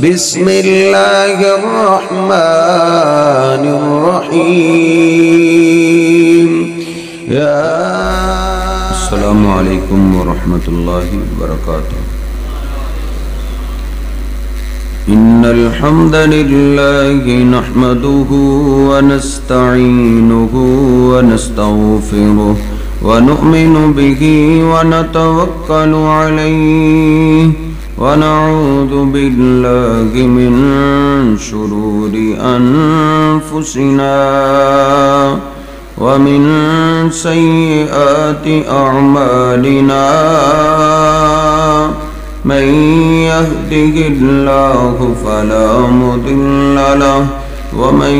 بسم الله الرحمن الرحيم. السلام عليكم ورحمة الله وبركاته. إن الحمد لله نحمده ونستعينه ونستغفره ونؤمن به ونتوكل عليه ونعوذ بالله من شرور أنفسنا ومن سيئات أعمالنا. من يهده الله فلا مضل له ومن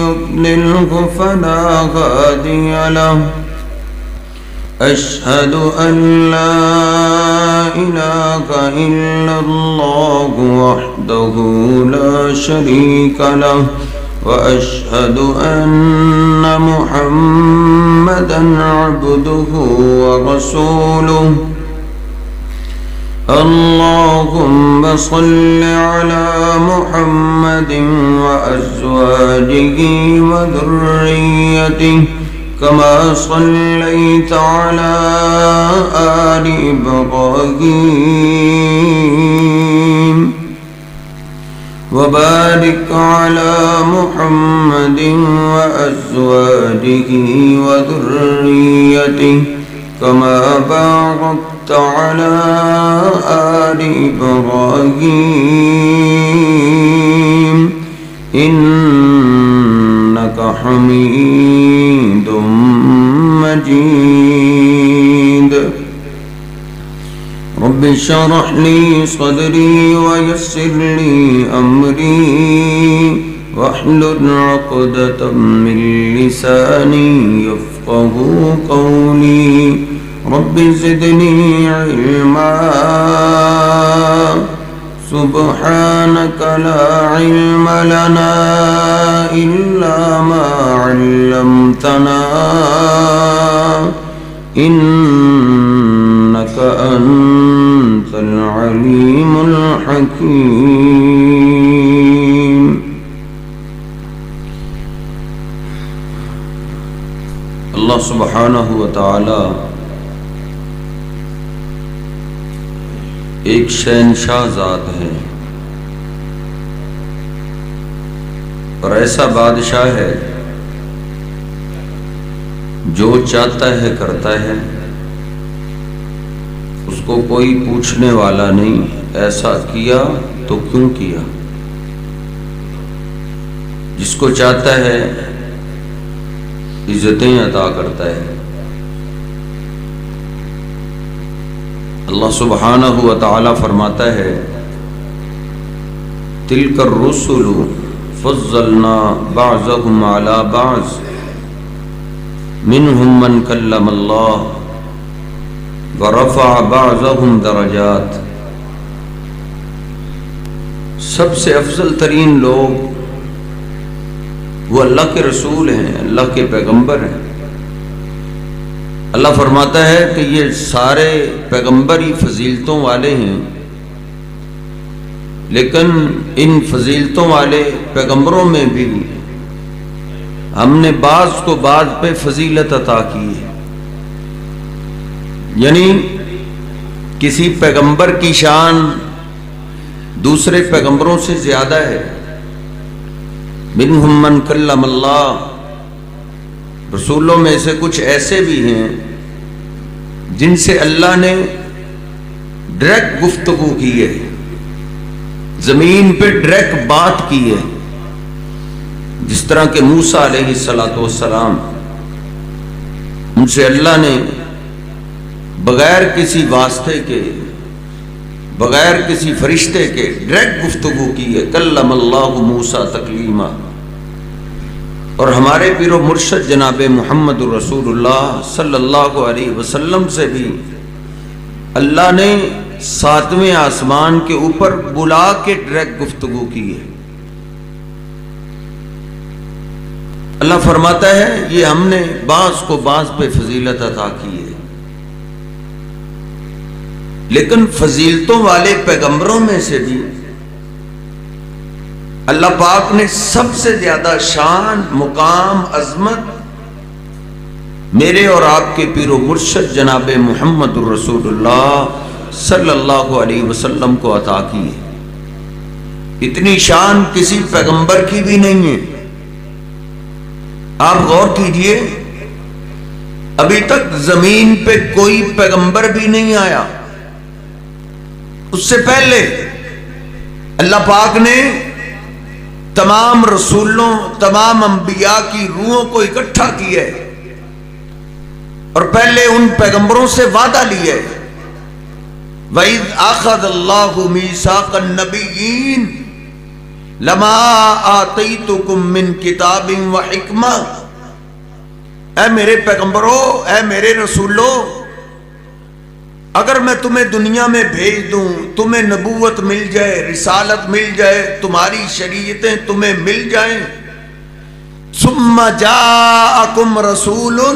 يضلله فلا هادي له. أشهد أن لا إله إلا الله وحده لا شريك له وأشهد أن محمدا عبده ورسوله. اللهم صل على محمد وأزواجه وذريته كما صليت على آل إبراهيم وبارك على محمد وأزواجه وذريته كما باركت على آل إبراهيم إنك حميد مجيد. رب اشرح لي صدري ويسر لي أمري واحلل عقدة من لساني يفقه قولي. رب زدني علما سبحانك لا علم لنا إلا ما علمتنا إنك أنت العليم الحكيم. اللہ سبحانہ وتعالی ایک شہنشاہ ذات ہے اور ایسا بادشاہ ہے جو چاہتا ہے کرتا ہے، اس کو کوئی پوچھنے والا نہیں ایسا کیا تو کیوں کیا. جس کو چاہتا ہے عزتیں عطا کرتا ہے. اللہ سبحانہ و تعالی فرماتا ہے تلک الرسل فضلنا بعضهم على بعض منهم من کلم اللہ ورفع بعضهم درجات. سب سے افضل ترین لوگ وہ اللہ کے رسول ہیں، اللہ کے پیغمبر ہیں. اللہ فرماتا ہے کہ یہ سارے پیغمبر ہی فضیلتوں والے ہیں، لیکن ان فضیلتوں والے پیغمبروں میں بھی ہم نے بعض کو بعض پہ فضیلت عطا کی ہے. یعنی کسی پیغمبر کی شان دوسرے پیغمبروں سے زیادہ ہے. منہم من کلم اللہ، رسولوں میں سے کچھ ایسے بھی ہیں جن سے اللہ نے ڈائریکٹ گفتگو کی ہے، زمین پہ ڈائریکٹ بات کی ہے. جس طرح کہ موسیٰ علیہ السلام، ان سے اللہ نے بغیر کسی واسطے کے، بغیر کسی فرشتے کے ڈائریکٹ گفتگو کی ہے. کلم اللہ موسیٰ تکلیما. اور ہمارے پیر و مرشد جناب محمد رسول اللہ صلی اللہ علیہ وسلم سے بھی اللہ نے 7ویں آسمان کے اوپر بلا کے ڈائریکٹ گفتگو کی ہے. اللہ فرماتا ہے یہ ہم نے بعض کو بعض پہ فضیلت عطا کی ہے. لیکن فضیلتوں والے پیغمبروں میں سے بھی اللہ پاک نے سب سے زیادہ شان، مقام، عظمت میرے اور آپ کے پیر و مرشد جناب محمد الرسول اللہ صلی اللہ علیہ وسلم کو عطا کی ہے۔ اتنی شان کسی پیغمبر کی بھی نہیں ہے۔ آپ غور کیجئے، ابھی تک زمین پہ کوئی پیغمبر بھی نہیں آیا۔ اس سے پہلے اللہ پاک نے تمام رسولوں، تمام انبیاء کی روحوں کو اکٹھا کیا ہے اور پہلے ان پیغمبروں سے وعدہ لیا ہے۔ وَإِذْ أَخَذَ اللَّهُ مِيثَاقَ النَّبِيِّينَ لَمَا آتَيْتُكُم مِّن كِتَابٍ وَحِكْمَةٍ، اے میرے پیغمبروں، اے میرے رسولوں، اگر میں تمہیں دنیا میں بھیج دوں، تمہیں نبوت مل جائے، رسالت مل جائے، تمہاری شریعتیں تمہیں مل جائیں، ثُمَّ جَاءَكُمْ رَسُولٌ،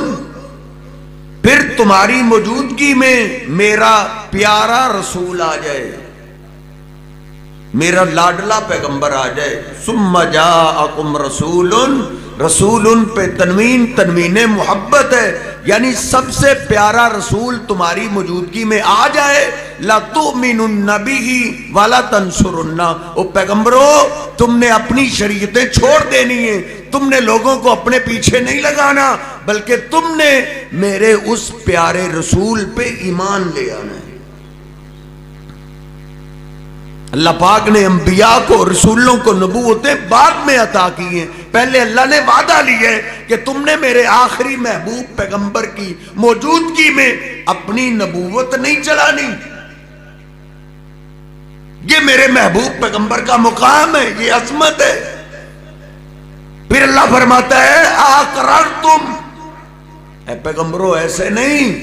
پھر تمہاری موجودگی میں میرا پیارا رسول آ جائے، میرا لاڈلا پیغمبر آ جائے۔ ثُمَّ جَاءَكُمْ رَسُولٌ، رسول پہ تنوین محبت ہے، یعنی سب سے پیارا رسول تمہاری موجودگی میں آ جائے، لَتُؤْمِنُنَّ بِهِ وَلَتَنْصُرُنَّ، او پیغمبروں تم نے اپنی شریعتیں چھوڑ دینی ہیں، تم نے لوگوں کو اپنے پیچھے نہیں لگانا، بلکہ تم نے میرے اس پیارے رسول پہ ایمان لے آنا ہے۔ اللہ پاک نے انبیاء کو، رسولوں کو نبوتیں بعد میں عطا کی ہیں، پہلے اللہ نے وعدہ لیا ہے کہ تم نے میرے آخری محبوب پیغمبر کی موجودگی میں اپنی نبوت نہیں چلانی۔ یہ میرے محبوب پیغمبر کا مقام ہے، یہ عظمت ہے۔ پھر اللہ فرماتا ہے اقررتم، اے پیغمبروں ایسے نہیں،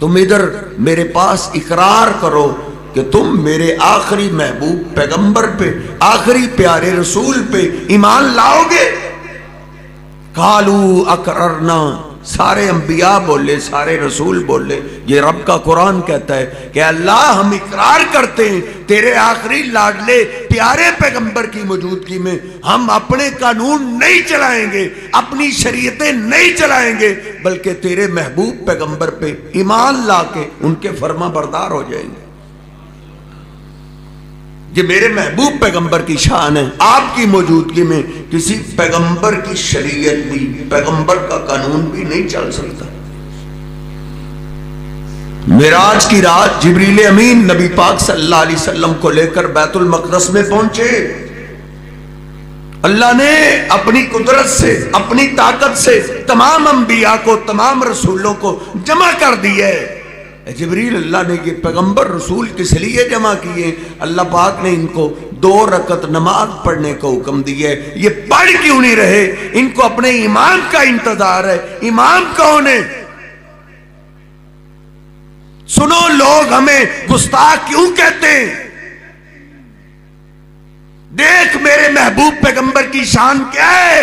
تم ادھر میرے پاس اقرار کرو کہ تم میرے آخری محبوب پیغمبر پہ، آخری پیارے رسول پہ ایمان لاؤ گے۔ قالوا اقررنا، سارے انبیاء بولے، سارے رسول بولے، یہ رب کا قرآن کہتا ہے کہ اللہ ہم اقرار کرتے ہیں تیرے آخری لاڈلے پیارے پیغمبر کی موجودگی میں ہم اپنے قانون نہیں چلائیں گے، اپنی شریعتیں نہیں چلائیں گے، بلکہ تیرے محبوب پیغمبر پہ ایمان لا کے ان کے فرما بردار ہو جائیں گے۔ یہ میرے محبوب پیغمبر کی شان ہے، آپ کی موجودگی میں کسی پیغمبر کی شریعت بھی، پیغمبر کا قانون بھی نہیں چل سکتا۔ معراج کی رات جبریل امین نبی پاک صلی اللہ علیہ وسلم کو لے کر بیت المقدس میں پہنچے۔ اللہ نے اپنی قدرت سے، اپنی طاقت سے تمام انبیاء کو، تمام رسولوں کو جمع کر دیا ہے۔ جبریل، اللہ نے یہ پیغمبر رسول کس لیے جمع کیے؟ اللہ پاک نے ان کو 2 رکعت نماز پڑھنے کا حکم دیا ہے۔ یہ پڑھ کیوں نہیں رہے؟ ان کو اپنے امام کا انتظار ہے۔ امام کون ہے؟ سنو، لوگ ہمیں گستاخ کیوں کہتے ہیں؟ دیکھ میرے محبوب پیغمبر کی شان کیا ہے۔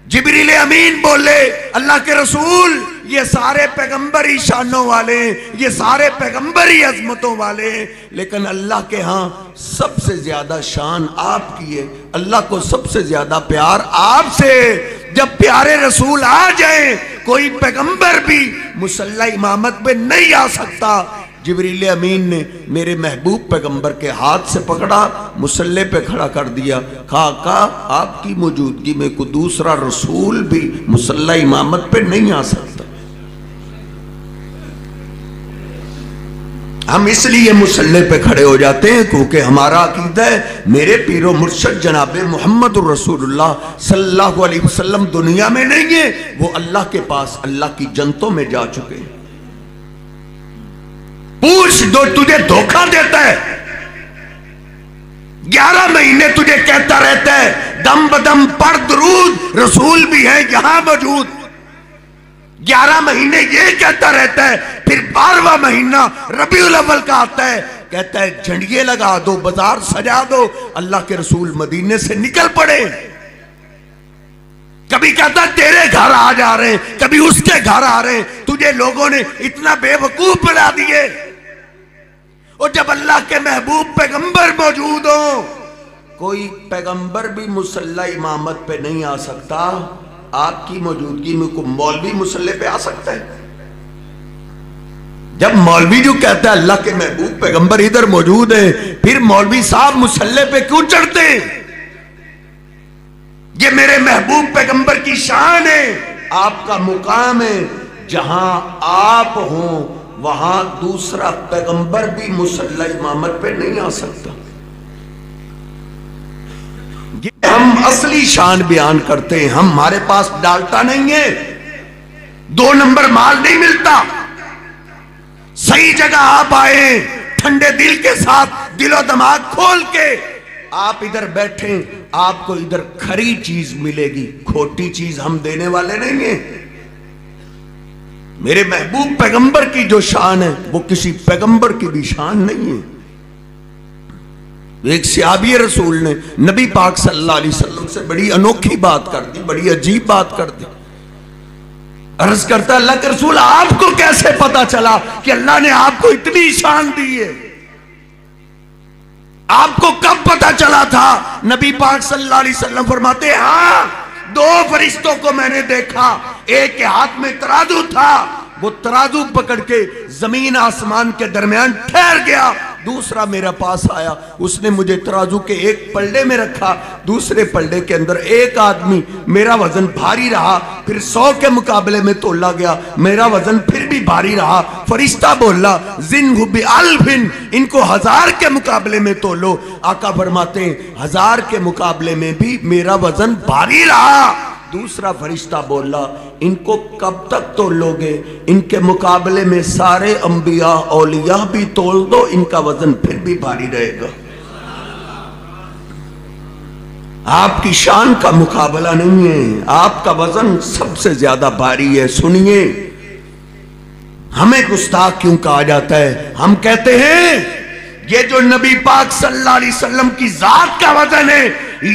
جبریل امین بولے اللہ کے رسول یہ سارے پیغمبر ہی شانوں والے ہیں، یہ سارے پیغمبر ہی عظمتوں والے ہیں، لیکن اللہ کے ہاں سب سے زیادہ شان آپ کی ہے، اللہ کو سب سے زیادہ پیار آپ سے۔ جب پیارے رسول آ جائیں کوئی پیغمبر بھی مصلی امامت پہ نہیں آ سکتا۔ جبریل امین نے میرے محبوب پیغمبر کے ہاتھ سے پکڑا، مصلی پہ کھڑا کر دیا، کہا آپ کی موجودگی میں کوئی دوسرا رسول بھی مصلی امامت پہ نہیں آ سکتا۔ ہم اس لیے مصلی پہ کھڑے ہو جاتے ہیں کیونکہ ہمارا عقیدہ ہے میرے پیر و مرشد جناب محمد الرسول اللہ صلی اللہ علیہ وسلم دنیا میں نہیں ہے، وہ اللہ کے پاس اللہ کی جنتوں میں جا چکے ہیں۔ پوچھ دو، تجھے دھوکہ دیتا ہے، 11 مہینے تجھے کہتا رہتا ہے دم بدم پڑھ درود، رسول بھی ہے یہاں موجود، 11 مہینے یہ کہتا رہتا ہے، پھر 12واں مہینہ ربیع الاول کا آتا ہے، کہتا ہے جھنڈیے لگا دو، بازار سجا دو، اللہ کے رسول مدینے سے نکل پڑے۔ کبھی کہتا تیرے گھر آ جا رہے ہیں، کبھی اس کے گھر آ رہے ہیں، تجھے لوگوں نے اتنا بے وقوف بنا دیے۔ اور جب اللہ کے محبوب پیغمبر موجود ہوں کوئی پیغمبر بھی مصلی امامت پہ نہیں آ سکتا، آپ کی موجودگی میں کوئی مولوی مصلی پہ آ سکتا ہے؟ جب مولوی جو کہتا ہے اللہ کے محبوب پیغمبر ادھر موجود ہیں، پھر مولوی صاحب مصلی پہ کیوں چڑھتے ہیں؟ یہ میرے محبوب پیغمبر کی شان ہے، آپ کا مقام ہے، جہاں آپ ہوں وہاں دوسرا پیغمبر بھی مصلی امامت پہ نہیں آ سکتا۔ یہ ہم اصلی شان بیان کرتے ہیں، ہمارے پاس ڈالتا نہیں ہے، 2 نمبر مال نہیں ملتا۔ صحیح جگہ آپ آئے ٹھنڈے دل کے ساتھ، دل و دماغ کھول کے آپ ادھر بیٹھیں، آپ کو ادھر کھری چیز ملے گی، کھوٹی چیز ہم دینے والے نہیں ہیں۔ میرے محبوب پیغمبر کی جو شان ہے وہ کسی پیغمبر کی بھی شان نہیں ہے۔ ایک صحابی رسول نے نبی پاک صلی اللہ علیہ وسلم سے بڑی انوکھی بات کر دی، بڑی عجیب بات کر دی۔ عرض کرتا اللہ کے رسول آپ کو کیسے پتا چلا کہ اللہ نے آپ کو اتنی شان دی ہے؟ آپ کو کب پتا چلا تھا؟ نبی پاک صلی اللہ علیہ وسلم فرماتے ہیں ہاں 2 فرشتوں کو میں نے دیکھا، ایک کے ہاتھ میں ترازو تھا، وہ ترازو پکڑ کے زمین آسمان کے درمیان ٹھہر گیا، دوسرا میرے پاس آیا، اس نے مجھے ترازو کے ایک پلڑے میں رکھا، دوسرے پلڑے کے اندر ایک آدمی، میرا وزن بھاری رہا، پھر 100 کے مقابلے میں تولا گیا، میرا وزن پھر بھی بھاری رہا، فرشتہ بولا زنہ بألف، ان کو 1000 کے مقابلے میں تولو۔ آقا فرماتے ہیں 1000 کے مقابلے میں بھی میرا وزن بھاری رہا۔ دوسرا فرشتہ بولا ان کو کب تک تولو گے؟ ان کے مقابلے میں سارے انبیاء اولیاء بھی تول دو، ان کا وزن پھر بھی بھاری رہے گا۔ آپ کی شان کا مقابلہ نہیں ہے، آپ کا وزن سب سے زیادہ بھاری ہے۔ سنیے ہمیں گستاخ کیوں کہا جاتا ہے؟ ہم کہتے ہیں یہ جو نبی پاک صلی اللہ علیہ وسلم کی ذات کا وزن ہے،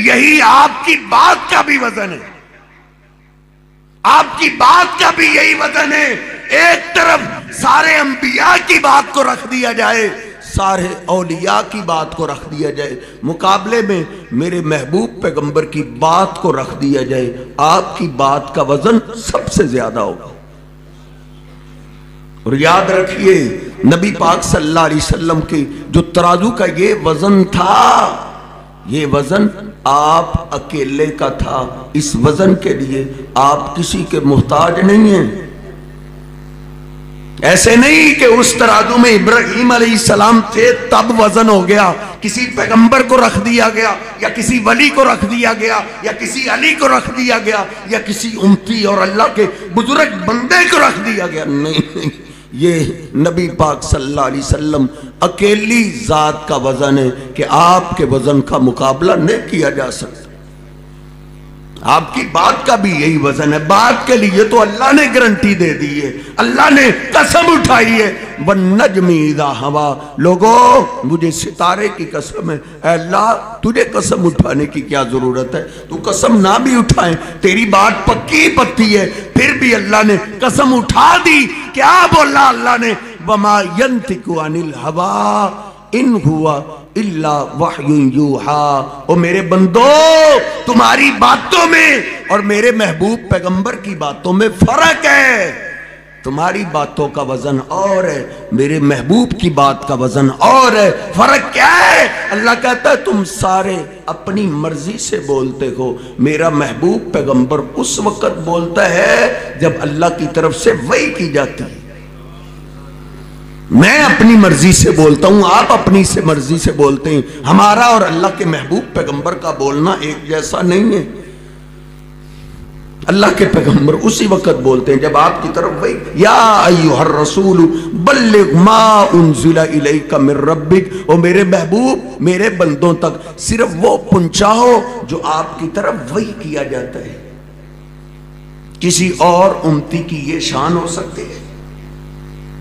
یہی آپ کی بات کا بھی وزن ہے، آپ کی بات کا بھی یہی وزن ہے۔ ایک طرف سارے انبیاء کی بات کو رکھ دیا جائے، سارے اولیاء کی بات کو رکھ دیا جائے، مقابلے میں میرے محبوب پیغمبر کی بات کو رکھ دیا جائے، آپ کی بات کا وزن سب سے زیادہ ہوگا۔ اور یاد رکھیے نبی پاک صلی اللہ علیہ وسلم کی جو ترازو کا یہ وزن تھا، یہ وزن آپ اکیلے کا تھا، اس وزن کے لیے آپ کسی کے محتاج نہیں ہیں۔ ایسے نہیں کہ اس ترازو میں ابراہیم علیہ السلام تھے تب وزن ہو گیا، کسی پیغمبر کو رکھ دیا گیا، یا کسی ولی کو رکھ دیا گیا، یا کسی علی کو رکھ دیا گیا، یا کسی امتی اور اللہ کے بزرگ بندے کو رکھ دیا گیا۔ نہیں، یہ نبی پاک صلی اللہ علیہ وسلم اکیلی ذات کا وزن ہے کہ آپ کے وزن کا مقابلہ نہیں کیا جا سکتا۔ آپ کی بات کا بھی یہی وزن ہے، بات کے لیے تو اللہ نے گارنٹی دے دی ہے، اللہ نے قسم اٹھائی ہے، وَالنَّجْمِ إِذَا هَوَىٰ۔ لوگوں مجھے ستارے کی قسم ہے، اے اللہ تجھے قسم اٹھانے کی کیا ضرورت ہے؟ تو قسم نہ بھی اٹھائیں، تیری بات پکی پتی ہے، پھر بھی اللہ نے قسم اٹھا دی۔ کیا بولا اللہ نے؟ وَمَا يَنْتِقُ عَنِ الْهَوَىٰ ان ہوا الا وحی یوحا۔ او میرے بندو تمہاری باتوں میں اور میرے محبوب پیغمبر کی باتوں میں فرق ہے، تمہاری باتوں کا وزن اور ہے، میرے محبوب کی بات کا وزن اور ہے۔ فرق کیا ہے؟ اللہ کہتا ہے تم سارے اپنی مرضی سے بولتے ہو، میرا محبوب پیغمبر اس وقت بولتا ہے جب اللہ کی طرف سے وحی کی جاتی ہے۔ میں اپنی مرضی سے بولتا ہوں، آپ اپنی سے مرضی سے بولتے ہیں، ہمارا اور اللہ کے محبوب پیغمبر کا بولنا ایک جیسا نہیں ہے۔ اللہ کے پیغمبر اسی وقت بولتے ہیں جب آپ کی طرف وہی یا ایھا الرسول بلغ ما انزل الیک من ربک، او میرے محبوب میرے بندوں تک صرف وہ پہنچاؤ جو آپ کی طرف وہی کیا جاتا ہے۔ کسی اور امتی کی یہ شان ہو سکتی ہے؟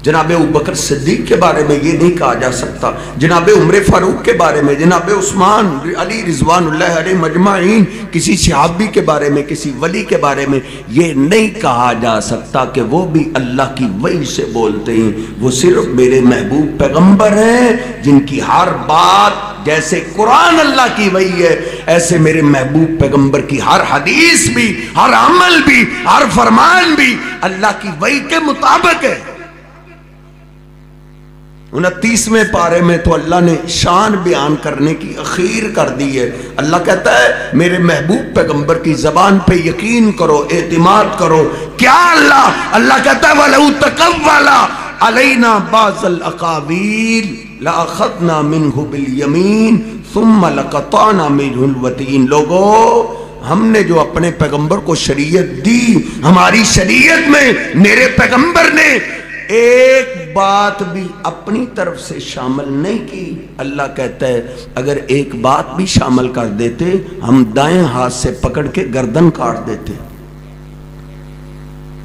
جناب ابو بکر صدیق کے بارے میں یہ نہیں کہا جا سکتا، جناب عمر فاروق کے بارے میں، جناب عثمان علی رضوان اللہ علیہ مجمعین، کسی صحابی کے بارے میں، کسی ولی کے بارے میں یہ نہیں کہا جا سکتا کہ وہ بھی اللہ کی وحی سے بولتے ہیں۔ وہ صرف میرے محبوب پیغمبر ہیں جن کی ہر بات جیسے قرآن اللہ کی وحی ہے، ایسے میرے محبوب پیغمبر کی ہر حدیث بھی، ہر عمل بھی، ہر فرمان بھی اللہ کی وحی کے مطابق ہے۔ 29ویں پارے میں تو اللہ نے شان بیان کرنے کی اخیر کر دی ہے۔ اللہ کہتا ہے میرے محبوب پیغمبر کی زبان پہ یقین کرو، اعتماد کرو۔ کیا اللہ کہتا ہے وَلَوْ تَقَوَّلَ عَلَيْنَا بَعْضَ الْأَقَاوِيلِ لَأَخَذْنَا مِنْهُ بِالْيَمِينِ ثُمَّ لَقَطَعْنَا مِنْهُ الْوَتِينَ۔ لوگو ہم نے جو اپنے پیغمبر کو شریعت دی، ہماری شریعت میں میرے پیغمبر نے ایک بات بھی اپنی طرف سے شامل نہیں کی۔ اللہ کہتا ہے اگر ایک بات بھی شامل کر دیتے ہم دائیں ہاتھ سے پکڑ کے گردن کاٹ دیتے۔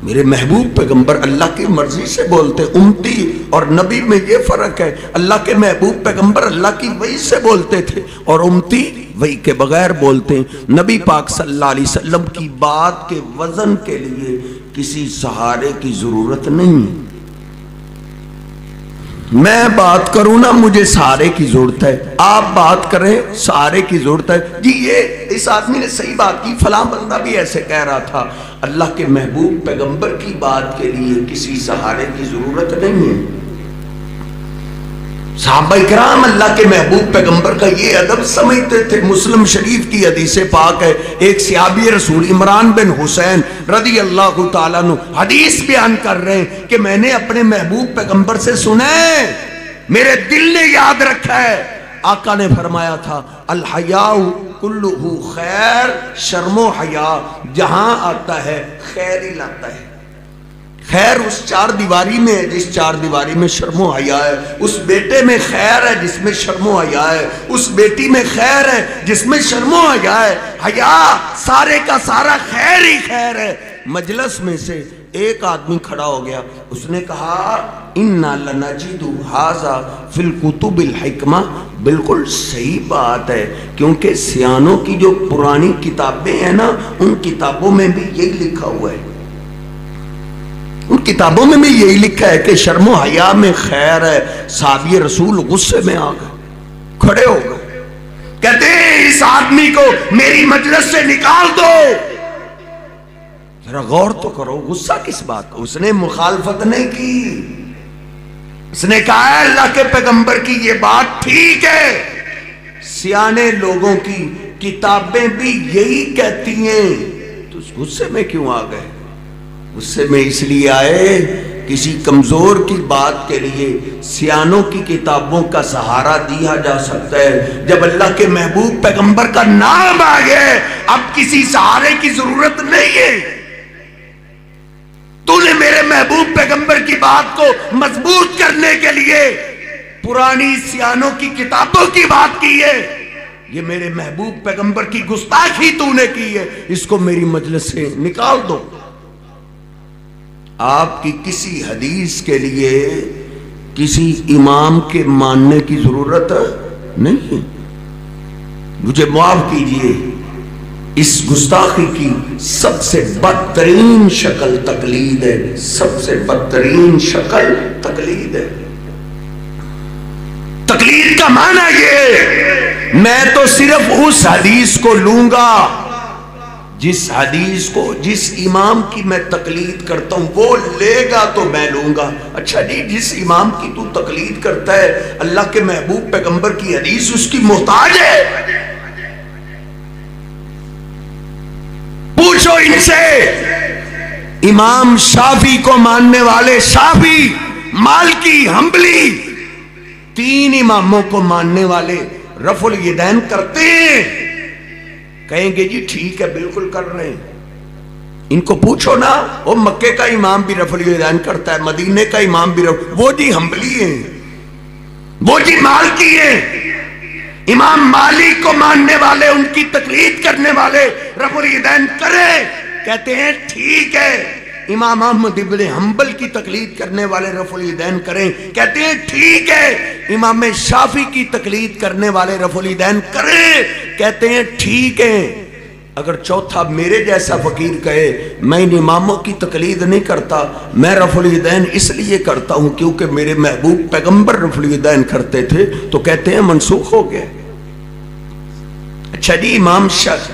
میرے محبوب پیغمبر اللہ کی مرضی سے بولتے۔ امتی اور نبی میں یہ فرق ہے، اللہ کے محبوب پیغمبر اللہ کی وحی سے بولتے تھے اور امتی وحی کے بغیر بولتے ہیں۔ نبی پاک صلی اللہ علیہ وسلم کی بات کے وزن کے لیے کسی سہارے کی ضرورت نہیں۔ میں بات کروں نا مجھے سہارے کی ضرورت ہے، آپ بات کریں سہارے کی ضرورت ہے۔ جی یہ اس آدمی نے صحیح بات کی، فلاں بندہ بھی ایسے کہہ رہا تھا۔ اللہ کے محبوب پیغمبر کی بات کے لیے کسی سہارے کی ضرورت نہیں ہے۔ صحابہ کرام اللہ کے محبوب پیغمبر کا یہ ادب سمجھتے تھے۔ مسلم شریف کی حدیث پاک ہے، ایک صحابی رسول عمران بن حسین رضی اللہ تعالیٰ عنہ حدیث بیان کر رہے ہیں کہ میں نے اپنے محبوب پیغمبر سے سنا ہے، میرے دل نے یاد رکھا ہے۔ آقا نے فرمایا تھا الحیاء کلہ خیر، شرم و حیا جہاں آتا ہے خیر ہی لاتا ہے۔ خیر اس چار دیواری میں ہے جس چار دیواری میں شرم و حیا ہے، اس بیٹے میں خیر ہے جس میں شرم و حیا ہے، اس بیٹی میں خیر ہے جس میں شرم و حیا ہے۔ حیا سارے کا سارا خیر ہی خیر ہے۔ مجلس میں سے ایک آدمی کھڑا ہو گیا، اس نے کہا اِنَّا لَنَجِدُ هَذَا فِي الْكُتُبِ الْحِكْمَةِ۔ بالکل صحیح بات ہے، کیونکہ سیانوں کی جو پرانی کتابیں ہیں نا ان کتابوں میں بھی یہی لکھا ہوا ہے، ان کتابوں میں بھی یہی لکھا ہے کہ شرم و حیا میں خیر ہے۔ صحابی رسول غصے میں آ گئے، کھڑے ہو گئے، کہتے ہیں اس آدمی کو میری مجلس سے نکال دو۔ ذرا غور تو کرو، غصہ کس بات کا؟ اس نے مخالفت نہیں کی، اس نے کہا ہے اللہ کے پیغمبر کی یہ بات ٹھیک ہے، سیانے لوگوں کی کتابیں بھی یہی کہتی ہیں، تو اس غصے میں کیوں آ گئے؟ غصے میں اس لیے آئے کسی کمزور کی بات کے لیے سیانوں کی کتابوں کا سہارا دیا جا سکتا ہے۔ جب اللہ کے محبوب پیغمبر کا نام آ گیا اب کسی سہارے کی ضرورت نہیں ہے۔ تو نے میرے محبوب پیغمبر کی بات کو مضبوط کرنے کے لیے پرانی سیانوں کی کتابوں کی بات کی ہے، یہ میرے محبوب پیغمبر کی گستاخی تو نے کی ہے، اس کو میری مجلس سے نکال دو۔ آپ کی کسی حدیث کے لیے کسی امام کے ماننے کی ضرورت نہیں ہے۔ مجھے معاف کیجئے، اس گستاخی کی سب سے بدترین شکل تقلید ہے، سب سے بدترین شکل تقلید ہے۔ تقلید کا معنی یہ ہے میں تو صرف اس حدیث کو لوں گا جس حدیث کو جس امام کی میں تقلید کرتا ہوں وہ لے گا تو میں لوں گا۔ اچھا جی، جس امام کی تو تقلید کرتا ہے اللہ کے محبوب پیغمبر کی حدیث اس کی محتاج ہے؟ پوچھو ان سے۔ امام شافعی کو ماننے والے شافعی، مالکی، حنبلی، تین اماموں کو ماننے والے رفع الیدین کرتے ہیں، کہیں گے جی ٹھیک ہے بالکل کر رہے ہیں۔ ان کو پوچھو نا، وہ مکے کا امام بھی رفع الیدین کرتا ہے، مدینے کا امام بھی وہ جی حنبلی ہیں، وہ جی مالکی ہیں۔ امام مالک کو ماننے والے، ان کی تقلید کرنے والے رفع الیدین کریں، کہتے ہیں ٹھیک ہے۔ امام احمد ابن حنبل کی تقلید کرنے والے رفع الیدین کریں، کہتے ہیں ٹھیک ہے۔ امام شافعی کی تقلید کرنے والے رفع الیدین کریں، کہتے ہیں ٹھیک ہے۔ اگر چوتھا میرے جیسا فقیر کہے میں ان اماموں کی تقلید نہیں کرتا، میں رفع الیدین اس لیے کرتا ہوں کیونکہ میرے محبوب پیغمبر رفع الیدین کرتے تھے، تو کہتے ہیں منسوخ ہو گئے۔ اچھا جی، امام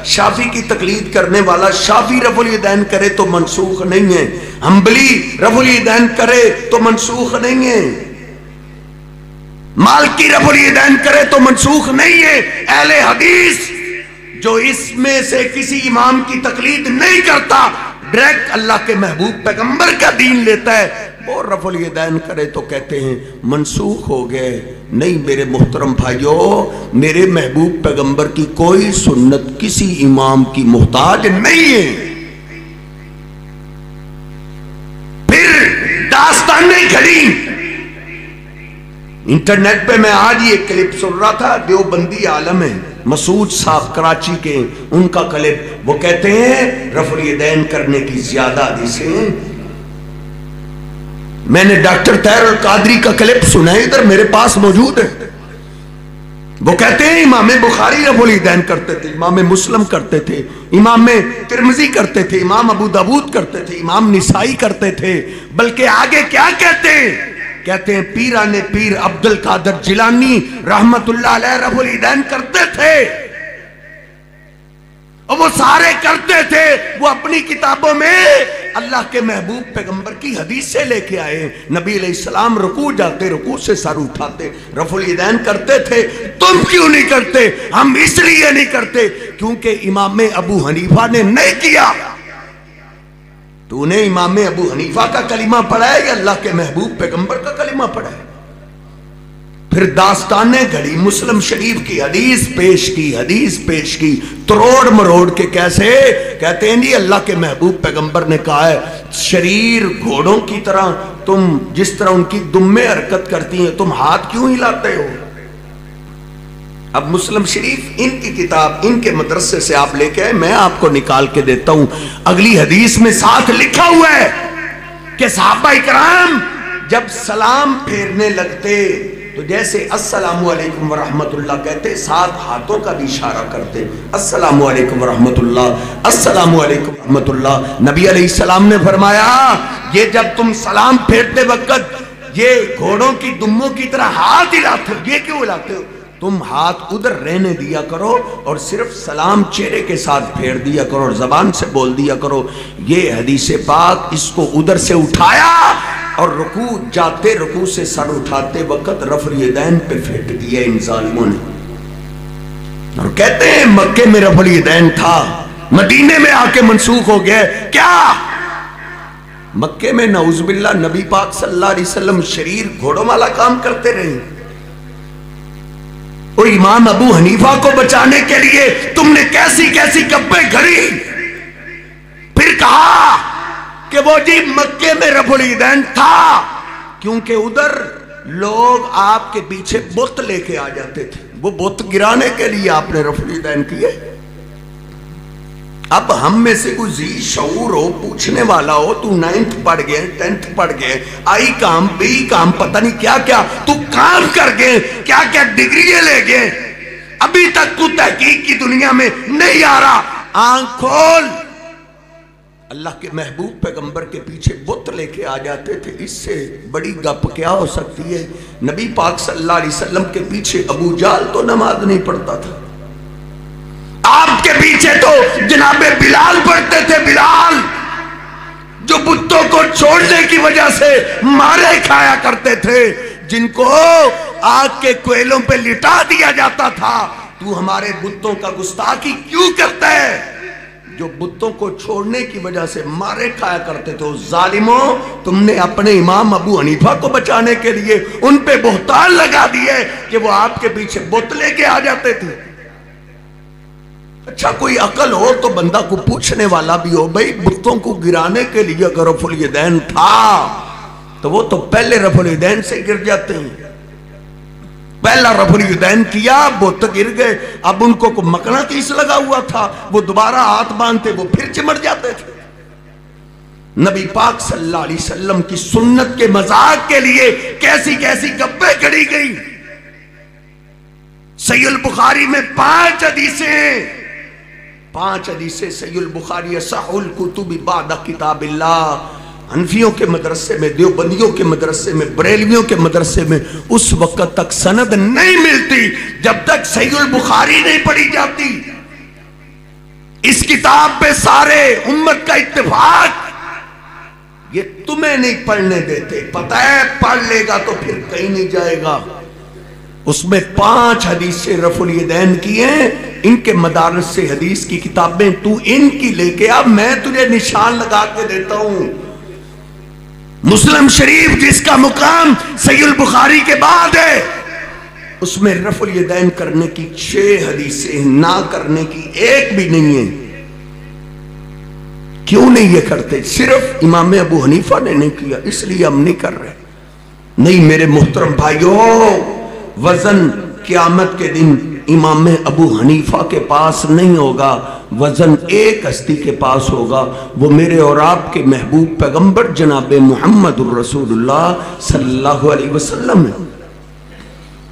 شافعی کی تقلید کرنے والا شافعی رفع الیدین کرے تو منسوخ نہیں ہے، حنبلی رفع الیدین کرے تو منسوخ نہیں ہے، مالکی رفع الیدین کرے تو منسوخ نہیں ہے۔ اہل حدیث جو اس میں سے کسی امام کی تقلید نہیں کرتا، ڈائریکٹ اللہ کے محبوب پیغمبر کا دین لیتا ہے، وہ رفع الیدین کرے تو کہتے ہیں منسوخ ہو گئے۔ نہیں میرے محترم بھائیو، میرے محبوب پیغمبر کی کوئی سنت کسی امام کی محتاج نہیں ہے۔ پھر داستانیں گھڑی، انٹرنیٹ پہ میں آج یہ کلپ سن رہا تھا، دیوبندی عالم ہے مسعود صاحب کراچی کے، ان کا کلپ، وہ کہتے ہیں رفع الیدین کرنے کی زیادہ حدیثیں ہیں۔ میں نے ڈاکٹر طاہر القادری کا کلپ سنا ہے، ادھر میرے پاس موجود ہے، وہ کہتے ہیں امام بخاری رفع الیدین کرتے تھے، امام مسلم کرتے تھے، امام ترمذی کرتے تھے، امام ابو داود کرتے تھے، امام نسائی کرتے تھے، بلکہ آگے کیا کہتے ہیں؟ کہتے ہیں پیران پیر عبد القادر جیلانی رحمت اللہ علیہ رفع الیدین کرتے تھے، اور وہ سارے کرتے تھے، وہ اپنی کتابوں میں اللہ کے محبوب پیغمبر کی حدیث سے لے کے آئے۔ نبی علیہ السلام رکوع جاتے، رکوع سے سر اٹھاتے، رفع الیدین کرتے تھے۔ تم کیوں نہیں کرتے؟ ہم اس لیے نہیں کرتے کیونکہ امام ابو حنیفہ نے نہیں کیا۔ تو نے امام ابو حنیفہ کا کلمہ پڑھا ہے یا اللہ کے محبوب پیغمبر کا کلمہ پڑھا ہے؟ پھر داستانیں گھڑی، مسلم شریف کی حدیث پیش کی تروڑ مروڑ کے، کیسے؟ کہتے ہیں جی اللہ کے محبوب پیغمبر نے کہا ہے شریر گھوڑوں کی طرح، تم جس طرح ان کی دمیں حرکت کرتی ہیں تم ہاتھ کیوں ہلاتے ہو؟ اب مسلم شریف ان کی کتاب ان کے مدرسے سے آپ لے کے آئے، میں آپ کو نکال کے دیتا ہوں، اگلی حدیث میں ساتھ لکھا ہوا ہے کہ صحابہ اکرام جب سلام پھیرنے لگتے تو جیسے السلام علیکم ورحمت اللہ کہتے، ساتھ ہاتھوں کا بھی اشارہ کرتے، السلام علیکم ورحمت اللہ، السلام علیکم ورحمت اللہ۔ نبی علیہ السلام نے فرمایا یہ جب تم سلام پھیرتے وقت یہ گھوڑوں کی دموں کی طرح ہاتھ ہلاتے ہو، یہ کیوں ہلاتے ہو؟ تم ہاتھ ادھر رہنے دیا کرو اور صرف سلام چہرے کے ساتھ پھیر دیا کرو اور زبان سے بول دیا کرو۔ یہ حدیث پاک اس کو ادھر سے اٹھایا اور رکوع جاتے، رکوع سے سر اٹھاتے وقت رفع الیدین پہ پھیٹ دیا ان ظالموں نے، اور کہتے ہیں مکے میں رفع الیدین تھا، مدینے میں آ کے منسوخ ہو گیا۔ کیا مکے میں نعوذ باللہ نبی پاک صلی اللہ علیہ وسلم شریر گھوڑوں والا کام کرتے رہے؟ اور امام ابو حنیفہ کو بچانے کے لیے تم نے کیسی کیسی گپیں گھڑی، پھر کہا کہ وہ جی مکے میں رفع الیدین تھا کیونکہ ادھر لوگ آپ کے پیچھے بت لے کے آ جاتے تھے، وہ بت گرانے کے لیے آپ نے رفع الیدین کیے۔ اب ہم میں سے کوئی ذی شعور ہو، پوچھنے والا ہو، تو 9th پڑھ گئے، 10th پڑھ گئے، آئی کام بی کام پتہ نہیں کیا کیا تو کام کر گئے، کیا کیا ڈگریاں لے گئے، ابھی تک تو تحقیق کی دنیا میں نہیں آ رہا۔ آنکھ کھول، اللہ کے محبوب پیغمبر کے پیچھے بت لے کے آ جاتے تھے، اس سے بڑی گپ کیا ہو سکتی ہے؟ نبی پاک صلی اللہ علیہ وسلم کے پیچھے ابو جہل تو نماز نہیں پڑھتا تھا، آپ کے پیچھے تو جناب بلال پڑھتے تھے، بلال جو بتوں کو چھوڑنے کی وجہ سے مارے کھایا کرتے تھے، جن کو آگ کے کوئلوں پہ لٹا دیا جاتا تھا۔ تو ہمارے بتوں کا گستاخی کیوں کرتا ہے؟ جو بتوں کو چھوڑنے کی وجہ سے مارے کھایا کرتے تھے، ظالموں تم نے اپنے امام ابو حنیفہ کو بچانے کے لیے ان پہ بہتان لگا دیے کہ وہ آپ کے پیچھے بت لے کے آ جاتے تھے۔ اچھا کوئی عقل ہو تو بندہ کو پوچھنے والا بھی ہو، بھئی بتوں کو گرانے کے لیے اگر رفع الیدین تھا تو وہ تو پہلے رفع الیدین سے گر جاتے ہیں، پہلا رفع الیدین کیا بت گر گئے، اب ان کو مقناطیس لگا ہوا تھا، وہ دوبارہ ہاتھ باندھتے وہ پھر چمٹ جاتے تھے۔ نبی پاک صلی اللہ علیہ وسلم کی سنت کے مذاق کے لیے کیسی کیسی گپیں کڑی گئی. صحیح البخاری میں 5 حدیثیں ہیں. 5 حدیثیں صحیح البخاری اصح الکتب بعد کتاب اللہ. حنفیوں کے مدرسے میں، دیوبندیوں کے مدرسے میں، بریلویوں کے مدرسے میں اس وقت تک سند نہیں ملتی جب تک صحیح البخاری نہیں پڑھی جاتی. اس کتاب پہ سارے امت کا اتفاق. یہ تمہیں نہیں پڑھنے دیتے، پتہ ہے پڑھ لے گا تو پھر کہیں نہیں جائے گا. اس میں 5 حدیثیں رفع الیدین کی ہیں. ان کے مدارس سے حدیث کی کتابیں تو ان کی لے کے اب میں تجھے نشان لگا کے دیتا ہوں. مسلم شریف جس کا مقام صحیح البخاری کے بعد ہے، اس میں رفع الیدین کرنے کی 6 حدیثیں، نہ کرنے کی 1 بھی نہیں ہے. کیوں نہیں یہ کرتے؟ صرف امام ابو حنیفہ نے نہیں کیا اس لیے ہم نہیں کر رہے. نہیں میرے محترم بھائیوں، وزن قیامت کے دن امام ابو حنیفہ کے پاس نہیں ہوگا، وزن ایک ہستی کے پاس ہوگا. وہ میرے اور آپ کے محبوب پیغمبر جناب محمد الرسول اللہ صلی اللہ علیہ وسلم ہے.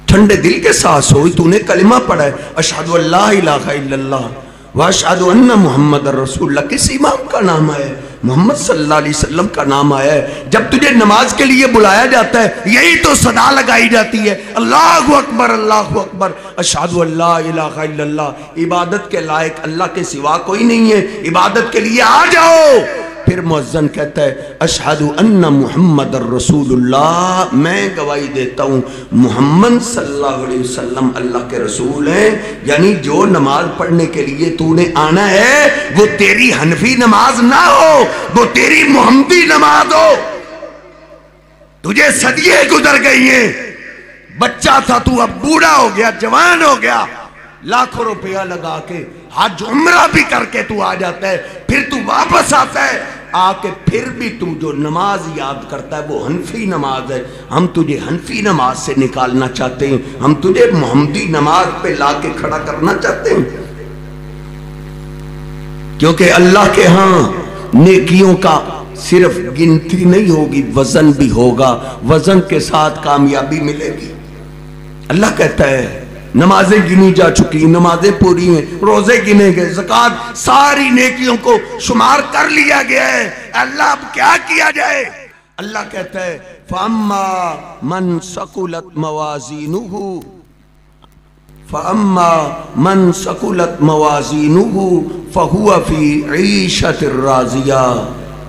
ٹھنڈے دل کے ساتھ ہوئی تو نے کلمہ پڑھا ہے، اشہد ان لا الہ الا اللہ واشہد ان محمد الرسول اللہ. کس امام کا نام آیا ہے؟ محمد صلی اللہ علیہ وسلم کا نام آیا ہے. جب تجھے نماز کے لیے بلایا جاتا ہے یہی تو صدا لگائی جاتی ہے، اللہ اکبر اللہ اکبر، اشہد ان لا الہ الا اللہ. عبادت کے لائق اللہ کے سوا کوئی نہیں ہے، عبادت کے لیے آ جاؤ. پھر مؤذن کہتا ہے اشہد ان محمد الرسول اللہ. میں گواہی دیتا ہوں محمد صلی اللہ علیہ وسلم اللہ کے رسول ہیں. یعنی جو نماز پڑھنے کے لیے تو نے آنا ہے وہ تیری حنفی نماز نہ ہو، وہ تیری محمدی نماز ہو. تجھے صدیے گزر گئی ہیں، بچہ تھا تو اب بوڑھا ہو گیا، جوان ہو گیا، لاکھوں روپیہ لگا کے حج عمرہ بھی کر کے تو آ جاتا ہے، پھر تو واپس آتا ہے، آ کے پھر بھی تو جو نماز یاد کرتا ہے وہ حنفی نماز ہے. ہم تجھے حنفی نماز سے نکالنا چاہتے ہیں، ہم تجھے محمدی نماز پہ لا کے کھڑا کرنا چاہتے ہیں. کیونکہ اللہ کے ہاں نیکیوں کا صرف گنتی نہیں ہوگی، وزن بھی ہوگا، وزن کے ساتھ کامیابی ملے گی. اللہ کہتا ہے نمازیں گنی جا چکی، نمازیں پوری ہیں، روزے گنے گئے، زکوٰۃ، ساری نیکیوں کو شمار کر لیا گیا ہے. اللہ اب کیا کیا جائے؟ اللہ کہتا ہے فَأَمَّا مَنْ ثَقُلَتْ مَوَازِينُهُ فَأَمَّا مَنْ ثَقُلَتْ مَوَازِينُهُ فَهُوَ فِي عِيشَةٍ رَاضِيَةٍ.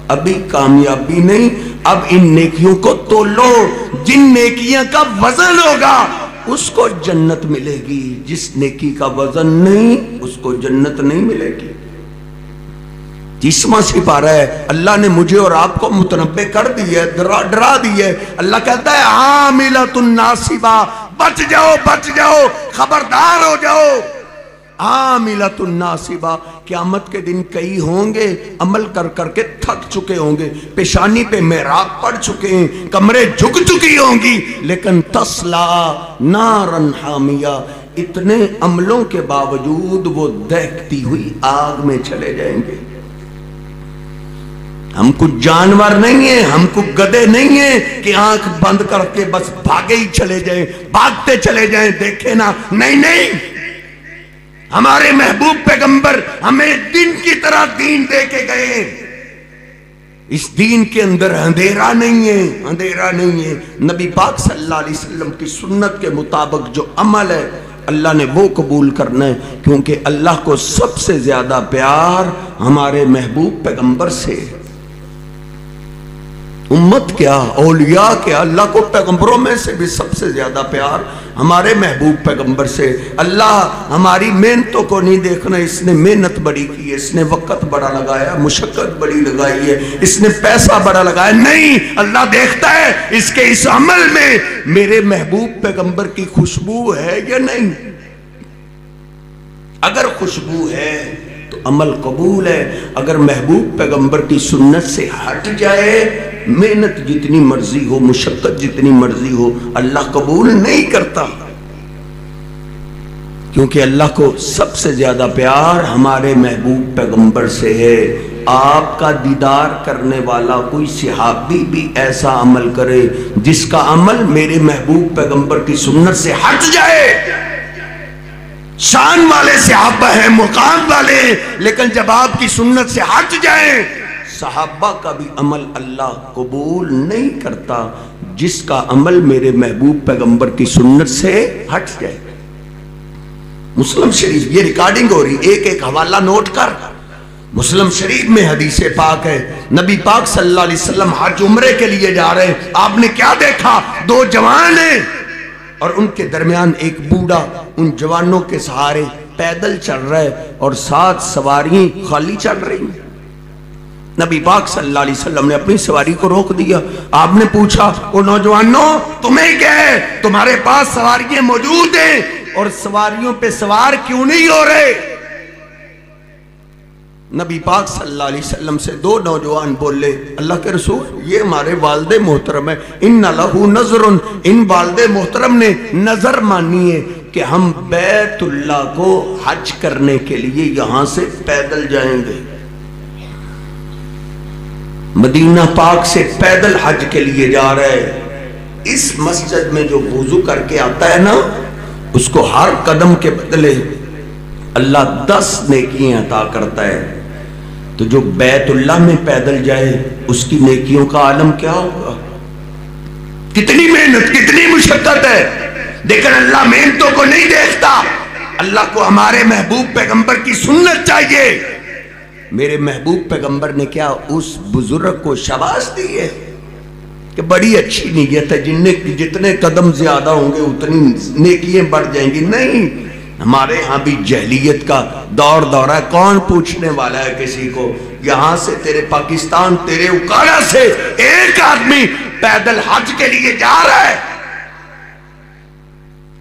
ابھی کامیابی نہیں، اب ان نیکیوں کو تولو. جن نیکیاں کا وزن ہوگا اس کو جنت ملے گی، جس نیکی کا وزن نہیں اس کو جنت نہیں ملے گی. 30واں سپارہ ہے. اللہ نے مجھے اور آپ کو متنبع کر دی ہے، ڈرا دی ہے. اللہ کہتا ہے عاملۃ ناصبہ، بچ جاؤ بچ جاؤ، خبردار ہو جاؤ. عاملۃ ناصبہ، قیامت کے دن کئی ہوں گے عمل کر کر کے تھک چکے ہوں گے، پیشانی پہ محراب پڑ چکے ہیں، کمرے جھک چکی ہوں گی، لیکن تسلا نارن حامیہ، اتنے عملوں کے باوجود وہ دہکتی ہوئی آگ میں چلے جائیں گے. ہم کچھ جانور نہیں ہیں، ہم کچھ گدے نہیں ہیں کہ آنکھ بند کر کے بس بھاگے ہی چلے جائیں، بھاگتے چلے جائیں، دیکھے نا. نہیں نہیں، ہمارے محبوب پیغمبر ہمیں دن کی طرح دین دے کے گئے. اس دین کے اندر اندھیرا نہیں ہے، اندھیرا نہیں ہے. نبی پاک صلی اللہ علیہ وسلم کی سنت کے مطابق جو عمل ہے اللہ نے وہ قبول کرنا ہے، کیونکہ اللہ کو سب سے زیادہ پیار ہمارے محبوب پیغمبر سے. امت کیا، اولیاء کیا، اللہ کو پیغمبروں میں سے بھی سب سے زیادہ پیار ہمارے محبوب پیغمبر سے. اللہ ہماری محنتوں کو نہیں دیکھنا، اس نے محنت بڑی کی ہے، اس نے وقت بڑا لگایا، مشقت بڑی لگائی ہے، اس نے پیسہ بڑا لگایا. نہیں، اللہ دیکھتا ہے اس کے اس عمل میں میرے محبوب پیغمبر کی خوشبو ہے یا نہیں. اگر خوشبو ہے تو عمل قبول ہے، اگر محبوب پیغمبر کی سنت سے ہٹ جائے، محنت جتنی مرضی ہو، مشقت جتنی مرضی ہو، اللہ قبول نہیں کرتا. کیونکہ اللہ کو سب سے زیادہ پیار ہمارے محبوب پیغمبر سے ہے. آپ کا دیدار کرنے والا کوئی صحابی بھی ایسا عمل کرے جس کا عمل میرے محبوب پیغمبر کی سنت سے ہٹ جائے. شان والے صحابہ ہیں، مقام والے ہیں، لیکن جب آپ کی سنت سے ہٹ جائیں، صحابہ کا بھی عمل اللہ قبول نہیں کرتا جس کا عمل میرے محبوب پیغمبر کی سنت سے ہٹ جائے. مسلم شریف، یہ ریکارڈنگ ہو رہی، ایک ایک حوالہ نوٹ کر. مسلم شریف میں حدیث پاک ہے، نبی پاک صلی اللہ علیہ وسلم حج عمرے کے لیے جا رہے ہیں. آپ نے کیا دیکھا؟ دو جوان ہیں اور ان کے درمیان ایک بوڑھا ان جوانوں کے سہارے پیدل چل رہا ہے اور 7 سواریاں خالی چل رہی ہیں. نبی پاک صلی اللہ علیہ وسلم نے اپنی سواری کو روک دیا. آپ نے پوچھا، او نوجوانوں تمہیں کیا ہے؟ تمہارے پاس سواریاں موجود ہیں اور سواریوں پہ سوار کیوں نہیں ہو رہے؟ نبی پاک صلی اللہ علیہ وسلم سے 2 نوجوان بولے، اللہ کے رسول یہ ہمارے والد محترم ہے، ان لہو نظر، ان والد محترم نے نظر مانی ہے کہ ہم بیت اللہ کو حج کرنے کے لیے یہاں سے پیدل جائیں گے. مدینہ پاک سے پیدل حج کے لیے جا رہے ہیں. اس مسجد میں جو وضو کر کے آتا ہے نا، اس کو ہر قدم کے بدلے اللہ 10 نیکیاں عطا کرتا ہے. تو جو بیت اللہ میں پیدل جائے اس کی نیکیوں کا عالم کیا ہوگا؟ کتنی محنت، کتنی مشقت ہے، لیکن اللہ محنتوں کو نہیں دیکھتا. اللہ کو ہمارے محبوب پیغمبر کی سنت چاہیے. میرے محبوب پیغمبر نے کیا اس بزرگ کو شاباش دی ہے کہ بڑی اچھی نیت ہے، جتنے قدم زیادہ ہوں گے اتنی نیکیاں بڑھ جائیں گی. نہیں، ہمارے ہاں بھی جہلیت کا دور ہے. کون پوچھنے والا ہے کسی کو؟ یہاں سے تیرے پاکستان، تیرے اکاڑا سے ایک آدمی پیدل حج کے لیے جا رہا ہے،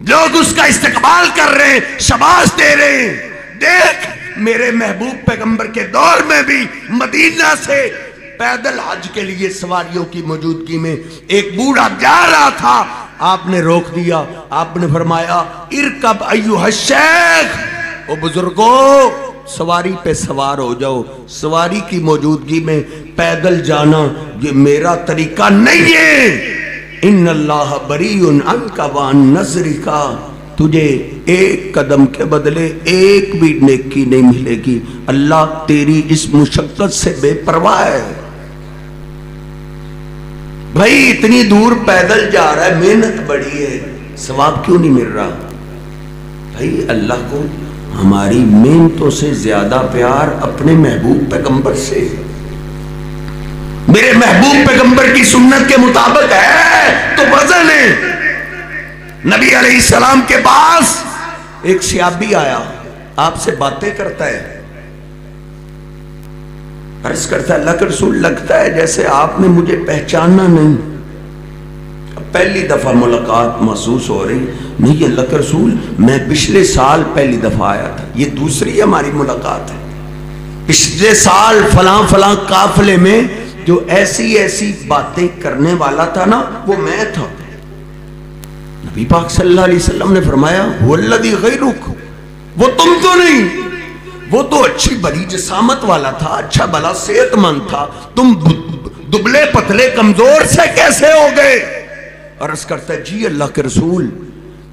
لوگ اس کا استقبال کر رہے ہیں، شاباش دے رہے ہیں. دیکھ، میرے محبوب پیغمبر کے دور میں بھی مدینہ سے پیدل حج کے لیے سواریوں کی موجودگی میں ایک بوڑھا جا رہا تھا. آپ نے روک دیا. آپ نے فرمایا، ارکب ایھا الشیخ، او بزرگو سواری پہ سوار ہو جاؤ. سواری کی موجودگی میں پیدل جانا یہ میرا طریقہ نہیں ہے. ان اللہ بریء عنک وعن نظرک، تجھے ایک قدم کے بدلے ایک بھی نیکی نہیں ملے گی. اللہ تیری اس مشقت سے بے پرواہ ہے. بھائی اتنی دور پیدل جا رہا ہے، محنت بڑی ہے، ثواب کیوں نہیں مل رہا؟ بھائی اللہ کو ہماری محنتوں سے زیادہ پیار اپنے محبوب پیغمبر سے. میرے محبوب پیغمبر کی سنت کے مطابق ہے تو وزن ہے. نبی علیہ السلام کے پاس ایک صحابی آیا، آپ سے باتیں کرتا ہے، عرض کرتا ہے، اللہ کے رسول لگتا ہے جیسے آپ نے مجھے پہچانا نہیں. پہلی دفعہ ملاقات محسوس ہو رہی. نہیں اللہ کے رسول، میں پچھلے سال پہلی دفعہ آیا تھا، یہ دوسری ہماری ملاقات ہے. پچھلے سال فلاں فلاں قافلے میں جو ایسی باتیں کرنے والا تھا نا، وہ میں تھا. نبی پاک صلی اللہ علیہ وسلم نے فرمایا، هو الذی غیرک، وہ تم تو نہیں، وہ تو اچھی بڑی جسامت والا تھا، اچھا بلا صحت مند تھا، تم دبلے پتلے کمزور سے کیسے ہو گئے؟ عرض کرتا ہے، جی اللہ کے رسول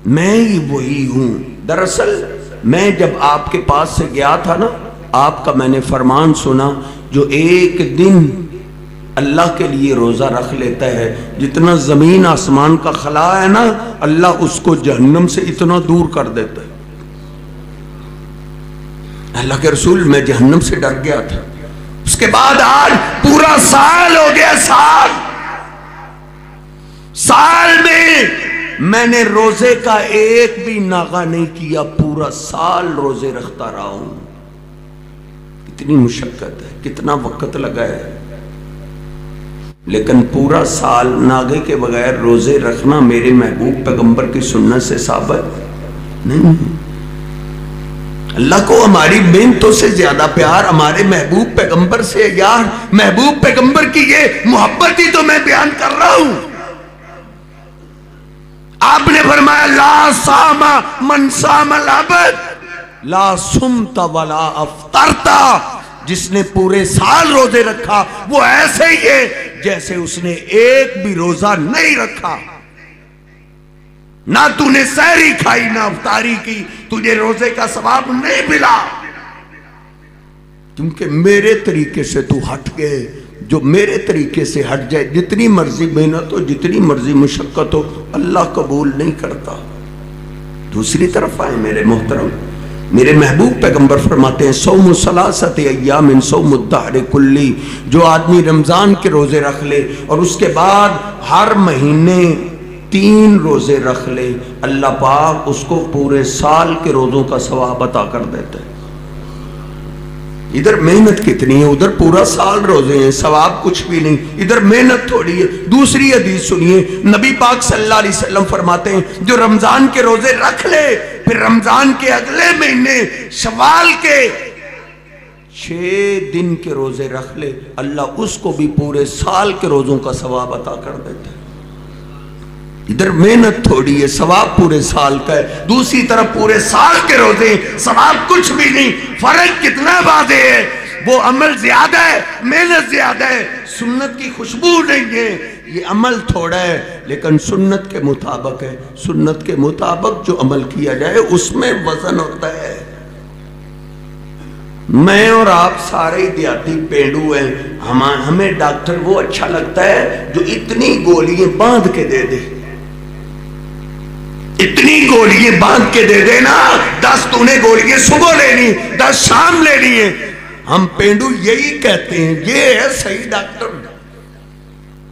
میں ہی وہی ہوں. دراصل میں جب آپ کے پاس سے گیا تھا نا، آپ کا میں نے فرمان سنا، جو ایک دن اللہ کے لیے روزہ رکھ لیتا ہے، جتنا زمین آسمان کا خلا ہے نا، اللہ اس کو جہنم سے اتنا دور کر دیتا ہے. اللہ کے رسول میں جہنم سے ڈر گیا تھا. اس کے بعد آج پورا سال ہو گیا. سال میں میں نے روزے کا ایک بھی ناغہ نہیں کیا، پورا سال روزے رکھتا رہا ہوں. کتنی مشقت ہے، کتنا وقت لگا ہے، لیکن پورا سال ناغے کے بغیر روزے رکھنا میرے محبوب پیغمبر کی سنت سے ثابت نہیں. اللہ کو ہماری محنتوں سے زیادہ پیار ہمارے محبوب پیغمبر سے. یار محبوب پیغمبر کی یہ محبت ہی تو میں بیان کر رہا ہوں. آپ نے فرمایا، لا صام من صام الابد لا صمت ولا افطرتا. جس نے پورے سال روزے رکھا وہ ایسے ہی ہے جیسے اس نے ایک بھی روزہ نہیں رکھا. نہ تو نے سحری کھائی نہ افطاری کی, تجھے روزے کا ثواب نہیں ملا, کیونکہ میرے طریقے سے تو ہٹ گئے. جو میرے طریقے سے ہٹ جائے, جتنی مرضی محنت ہو, جتنی مرضی مشقت ہو, اللہ قبول نہیں کرتا. دوسری طرف آئے میرے محترم, میرے محبوب پیغمبر فرماتے ہیں صوم ثلاثت ایام من صوم الدہر کلی. جو آدمی رمضان کے روزے رکھ لے اور اس کے بعد ہر مہینے 3 روزے رکھ لے, اللہ پاک اس کو پورے سال کے روزوں کا ثواب عطا کر دیتے ہیں. ادھر محنت کتنی ہے, ادھر پورا سال روزے ہیں, ثواب کچھ بھی نہیں, ادھر محنت تھوڑی ہے. دوسری حدیث سنیے, نبی پاک صلی اللہ علیہ وسلم فرماتے ہیں جو رمضان کے روزے رکھ لے پھر رمضان کے اگلے مہینے شوال کے 6 دن کے روزے رکھ لے, اللہ اس کو بھی پورے سال کے روزوں کا ثواب عطا کر دیتا ہے. ادھر محنت تھوڑی ہے, ثواب پورے سال کا ہے. دوسری طرف پورے سال کے روزے, ثواب کچھ بھی نہیں. فرق کتنا واضح ہے, وہ عمل زیادہ ہے, محنت زیادہ ہے, سنت کی خوشبو نہیں ہے. یہ عمل تھوڑا ہے لیکن سنت کے مطابق ہے. سنت کے مطابق جو عمل کیا جائے اس میں وزن ہوتا ہے. میں اور آپ سارے دیہاتی پینڈو ہیں, ہمیں ڈاکٹر وہ اچھا لگتا ہے جو اتنی گولیاں باندھ کے دے دے. اتنی گولیاں باندھ کے دے دینا, 10 تو نے گولیاں صبح لینی, 10 شام لینی ہے. ہم پینڈو یہی کہتے ہیں, یہ ہے صحیح ڈاکٹر.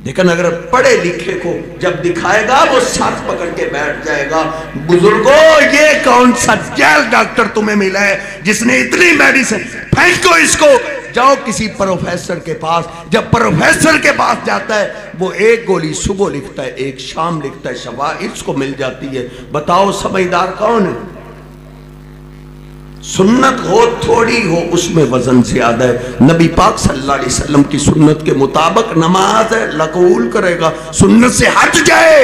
لیکن اگر پڑھے لکھے کو جب دکھائے گا وہ ساتھ پکڑ کے بیٹھ جائے گا, بزرگوں یہ کون سا جیل ڈاکٹر تمہیں ملا ہے جس نے اتنی میڈیسن, پھینکو اس کو, جاؤ کسی پروفیسر کے پاس. جب پروفیسر کے پاس جاتا ہے وہ ایک گولی صبح لکھتا ہے, ایک شام لکھتا ہے, شفا اس کو مل جاتی ہے. بتاؤ سمجھدار کون ہے؟ سنت ہو تھوڑی ہو اس میں وزن زیادہ ہے. نبی پاک صلی اللہ علیہ وسلم کی سنت کے مطابق نماز ہے, اللہ قبول کرے گا. سنت سے ہٹ جائے,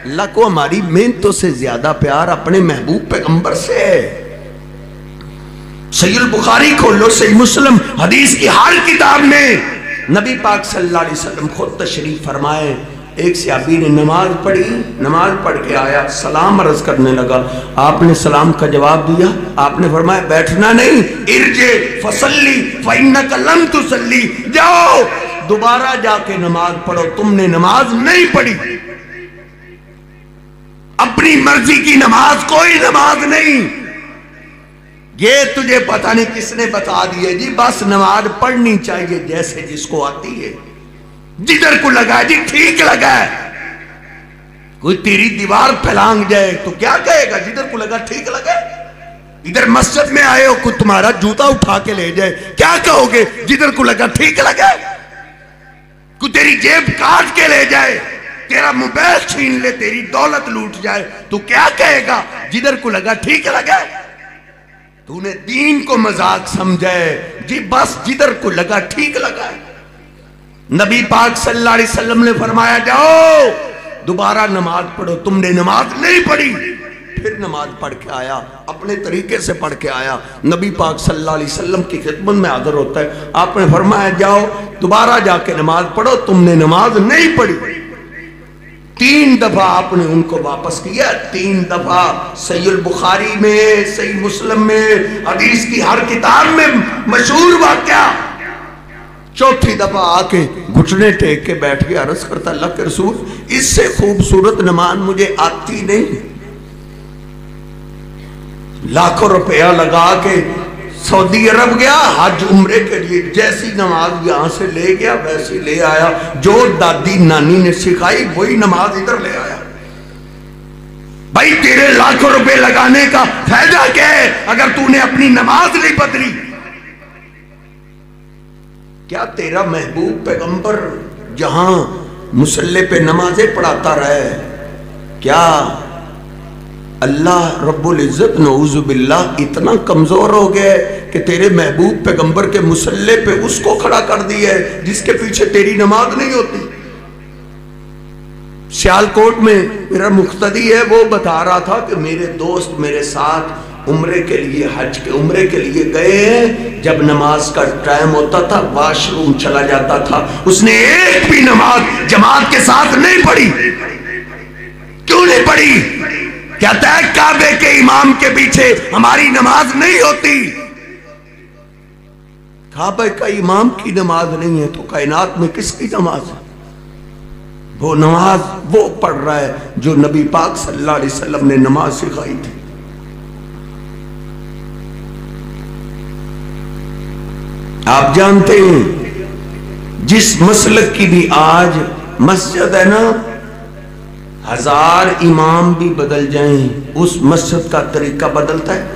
اللہ کو ہماری محنتوں سے زیادہ پیار اپنے محبوب پیغمبر سے ہے. صحیح البخاری کھولو, صحیح مسلم, حدیث کی ہر کتاب میں نبی پاک صلی اللہ علیہ وسلم خود تشریف فرمائے. ایک صحابی نے نماز پڑھی, نماز پڑھ کے آیا, سلام عرض کرنے لگا. آپ نے سلام کا جواب دیا, آپ نے فرمایا بیٹھنا نہیں, ارجع فصلی فإنک لم تصلی, جاؤ دوبارہ جا کے نماز پڑھو, تم نے نماز نہیں پڑھی. اپنی مرضی کی نماز کوئی نماز نہیں. یہ تجھے پتہ نہیں کس نے بتا دیا جی, بس نماز پڑھنی چاہیے جیسے جس کو آتی ہے, جدھر کو لگا جی ٹھیک لگا ہے. کوئی تیری دیوار پھلانگ جائے تو کیا کہے گا, جدھر کو لگا ٹھیک لگا. ادھر مسجد میں آئے ہو, کوئی تمہارا جوتا اٹھا کے لے جائے, کیا کہو گے, جدھر کو لگا ٹھیک لگا. کوئی تیری جیب کاٹ کے لے جائے, تیرا موبائل چھین لے, تیری دولت لوٹ جائے, تو کیا کہے گا, جدھر کو لگا ٹھیک لگا. تو نے دین کو مذاق سمجھا ہے جی, بس جدھر کو لگا ٹھیک لگا. نبی پاک صلی اللہ علیہ وسلم نے فرمایا جاؤ دوبارہ نماز پڑھو, تم نے نماز نہیں پڑھی. پھر نماز پڑھ کے آیا, اپنے طریقے سے پڑھ کے آیا, نبی پاک صلی اللہ علیہ وسلم کی خدمت میں حاضر ہوتا ہے. آپ نے فرمایا جاؤ دوبارہ جا کے نماز پڑھو, تم نے نماز نہیں پڑھی. 3 دفعہ آپ نے ان کو واپس کیا, 3 دفعہ. صحیح البخاری میں, صحیح مسلم میں, حدیث کی ہر کتاب میں مشہور واقعہ. 4تھی دفعہ آ کے گھٹنے ٹیک کے بیٹھ کے عرض کرتا, اللہ کے رسول اس سے خوبصورت نماز مجھے آتی نہیں. لاکھوں روپیہ لگا کے سعودی عرب گیا حج عمرے کے لیے, جیسی نماز یہاں سے لے گیا ویسی لے آیا, جو دادی نانی نے سکھائی وہی نماز ادھر لے آیا. بھائی تیرے لاکھوں روپے لگانے کا فائدہ کیا ہے اگر تو نے اپنی نماز نہیں بدلی. کیا تیرا محبوب پیغمبر جہاں مصلی پہ نمازیں پڑھاتا رہے, کیا اللہ رب العزت نعوذ باللہ اتنا کمزور ہو گیا کہ تیرے محبوب پیغمبر کے مصلی پہ اس کو کھڑا کر دیا ہے جس کے پیچھے تیری نماز نہیں ہوتی. سیالکوٹ میں میرا مقتدی ہے, وہ بتا رہا تھا کہ میرے دوست میرے ساتھ عمرے کے لیے حج کے عمرے کے لیے گئے ہیں، جب نماز کا ٹائم ہوتا تھا واش روم چلا جاتا تھا، اس نے ایک بھی نماز جماعت کے ساتھ نہیں پڑھی۔ کیوں نہیں پڑھی؟ کہتا ہے کعبے کے امام کے پیچھے ہماری نماز نہیں ہوتی۔ کعبہ کا امام کی نماز نہیں ہے تو کائنات میں کس کی نماز ہے؟ وہ نماز وہ پڑھ رہا ہے جو نبی پاک صلی اللہ علیہ وسلم نے نماز سکھائی تھی۔ آپ جانتے ہیں جس مسلک کی بھی آج مسجد ہے نا، 1000 امام بھی بدل جائیں اس مسجد کا طریقہ بدلتا ہے؟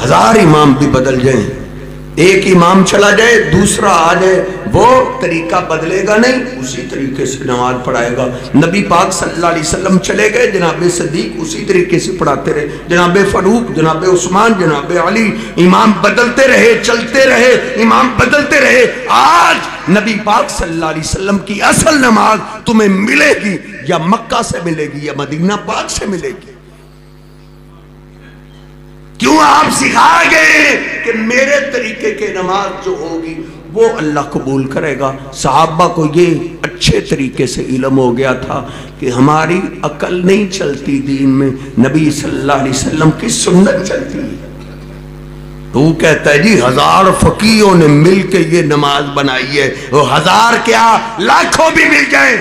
1000 امام بھی بدل جائیں، ایک امام چلا جائے دوسرا آ جائے، وہ طریقہ بدلے گا نہیں، اسی طریقے سے نماز پڑھائے گا۔ نبی پاک صلی اللہ علیہ وسلم چلے گئے، جناب صدیق اسی طریقے سے پڑھاتے رہے، جناب فاروق، جناب عثمان، جناب علی، امام بدلتے رہے، چلتے رہے، امام بدلتے رہے۔ آج نبی پاک صلی اللہ علیہ وسلم کی اصل نماز تمہیں ملے گی یا مکہ سے ملے گی یا مدینہ پاک سے ملے گی۔ کیوں آپ سکھا گئے کہ میرے طریقے کے نماز جو ہوگی وہ اللہ قبول کرے گا۔ صحابہ کو یہ اچھے طریقے سے علم ہو گیا تھا کہ ہماری عقل نہیں چلتی دین میں، نبی صلی اللہ علیہ وسلم کی سنت چلتی ہے۔ تو وہ کہتا ہے جی 1000 فقیہوں نے مل کے یہ نماز بنائی ہے، وہ 1000 کیا لاکھوں بھی مل جائیں،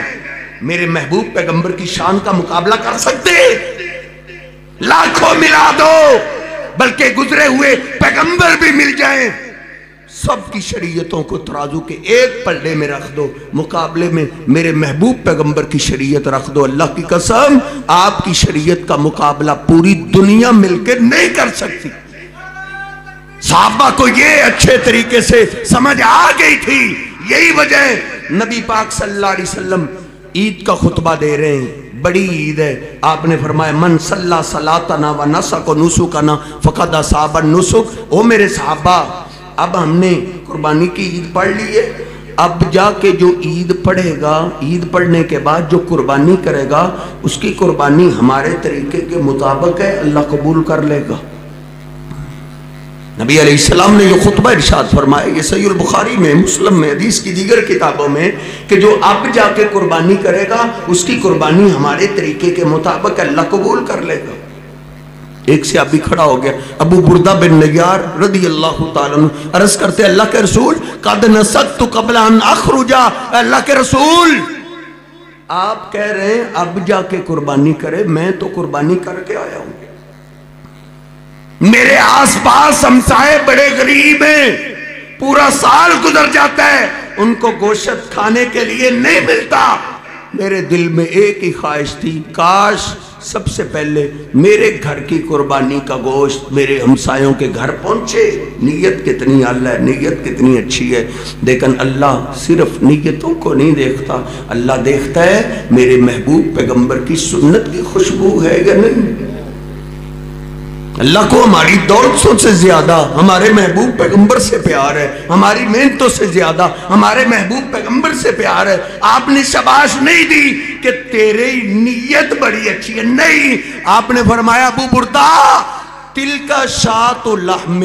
میرے محبوب پیغمبر کی شان کا مقابلہ کر سکتے؟ لاکھوں ملا دو، بلکہ گزرے ہوئے پیغمبر بھی مل جائیں، سب کی شریعتوں کو ترازو کے ایک پلڑے میں رکھ دو، مقابلے میں میرے محبوب پیغمبر کی شریعت رکھ دو، اللہ کی قسم آپ کی شریعت کا مقابلہ پوری دنیا مل کے نہیں کر سکتی۔ صحابہ کو یہ اچھے طریقے سے سمجھ آ گئی تھی، یہی وجہ ہے نبی پاک صلی اللہ علیہ وسلم عید کا خطبہ دے رہے ہیں، بڑی عید ہے، آپ نے فرمایا من صلی صلاتنا و نسک و نسکنا فقد اصاب النسک۔ او میرے صحابہ، اب ہم نے قربانی کی عید پڑھ لی ہے، اب جا کے جو عید پڑھے گا، عید پڑھنے کے بعد جو قربانی کرے گا اس کی قربانی ہمارے طریقے کے مطابق ہے، اللہ قبول کر لے گا۔ نبی علیہ السلام نے یہ خطبہ ارشاد فرمایا، یہ صحیح البخاری میں، مسلم میں، حدیث کی دیگر کتابوں میں، کہ جو اب جا کے قربانی کرے گا اس کی قربانی ہمارے طریقے کے مطابق اللہ قبول کر لے گا۔ ایک صحابی کھڑا ہو گیا، ابو بردہ بن نیار رضی اللہ تعالیٰ عنہ، عرض کرتے اللہ کے رسول قد نسکت قبل ان اخرجا، اللہ کے رسول آپ کہہ رہے ہیں اب جا کے قربانی کرے، میں تو قربانی کر کے آیا ہوں، میرے آس پاس ہمسائے بڑے غریب ہیں، پورا سال گزر جاتا ہے ان کو گوشت کھانے کے لیے نہیں ملتا، میرے دل میں ایک ہی خواہش تھی، کاش سب سے پہلے میرے گھر کی قربانی کا گوشت میرے ہمسایوں کے گھر پہنچے۔ نیت کتنی اعلیٰ ہے، نیت کتنی اچھی ہے، لیکن اللہ صرف نیتوں کو نہیں دیکھتا، اللہ دیکھتا ہے میرے محبوب پیغمبر کی سنت کی خوشبو ہے یا نہیں۔ اللہ کو ہماری دولتوں سے زیادہ ہمارے محبوب پیغمبر سے پیار ہے، ہماری محنتوں سے زیادہ ہمارے محبوب پیغمبر سے پیار ہے۔ آپ نے شاباش نہیں دی کہ تیری نیت بڑی اچھی ہے، نہیں، آپ نے فرمایا ابو بردہ تلک شاۃ لحم،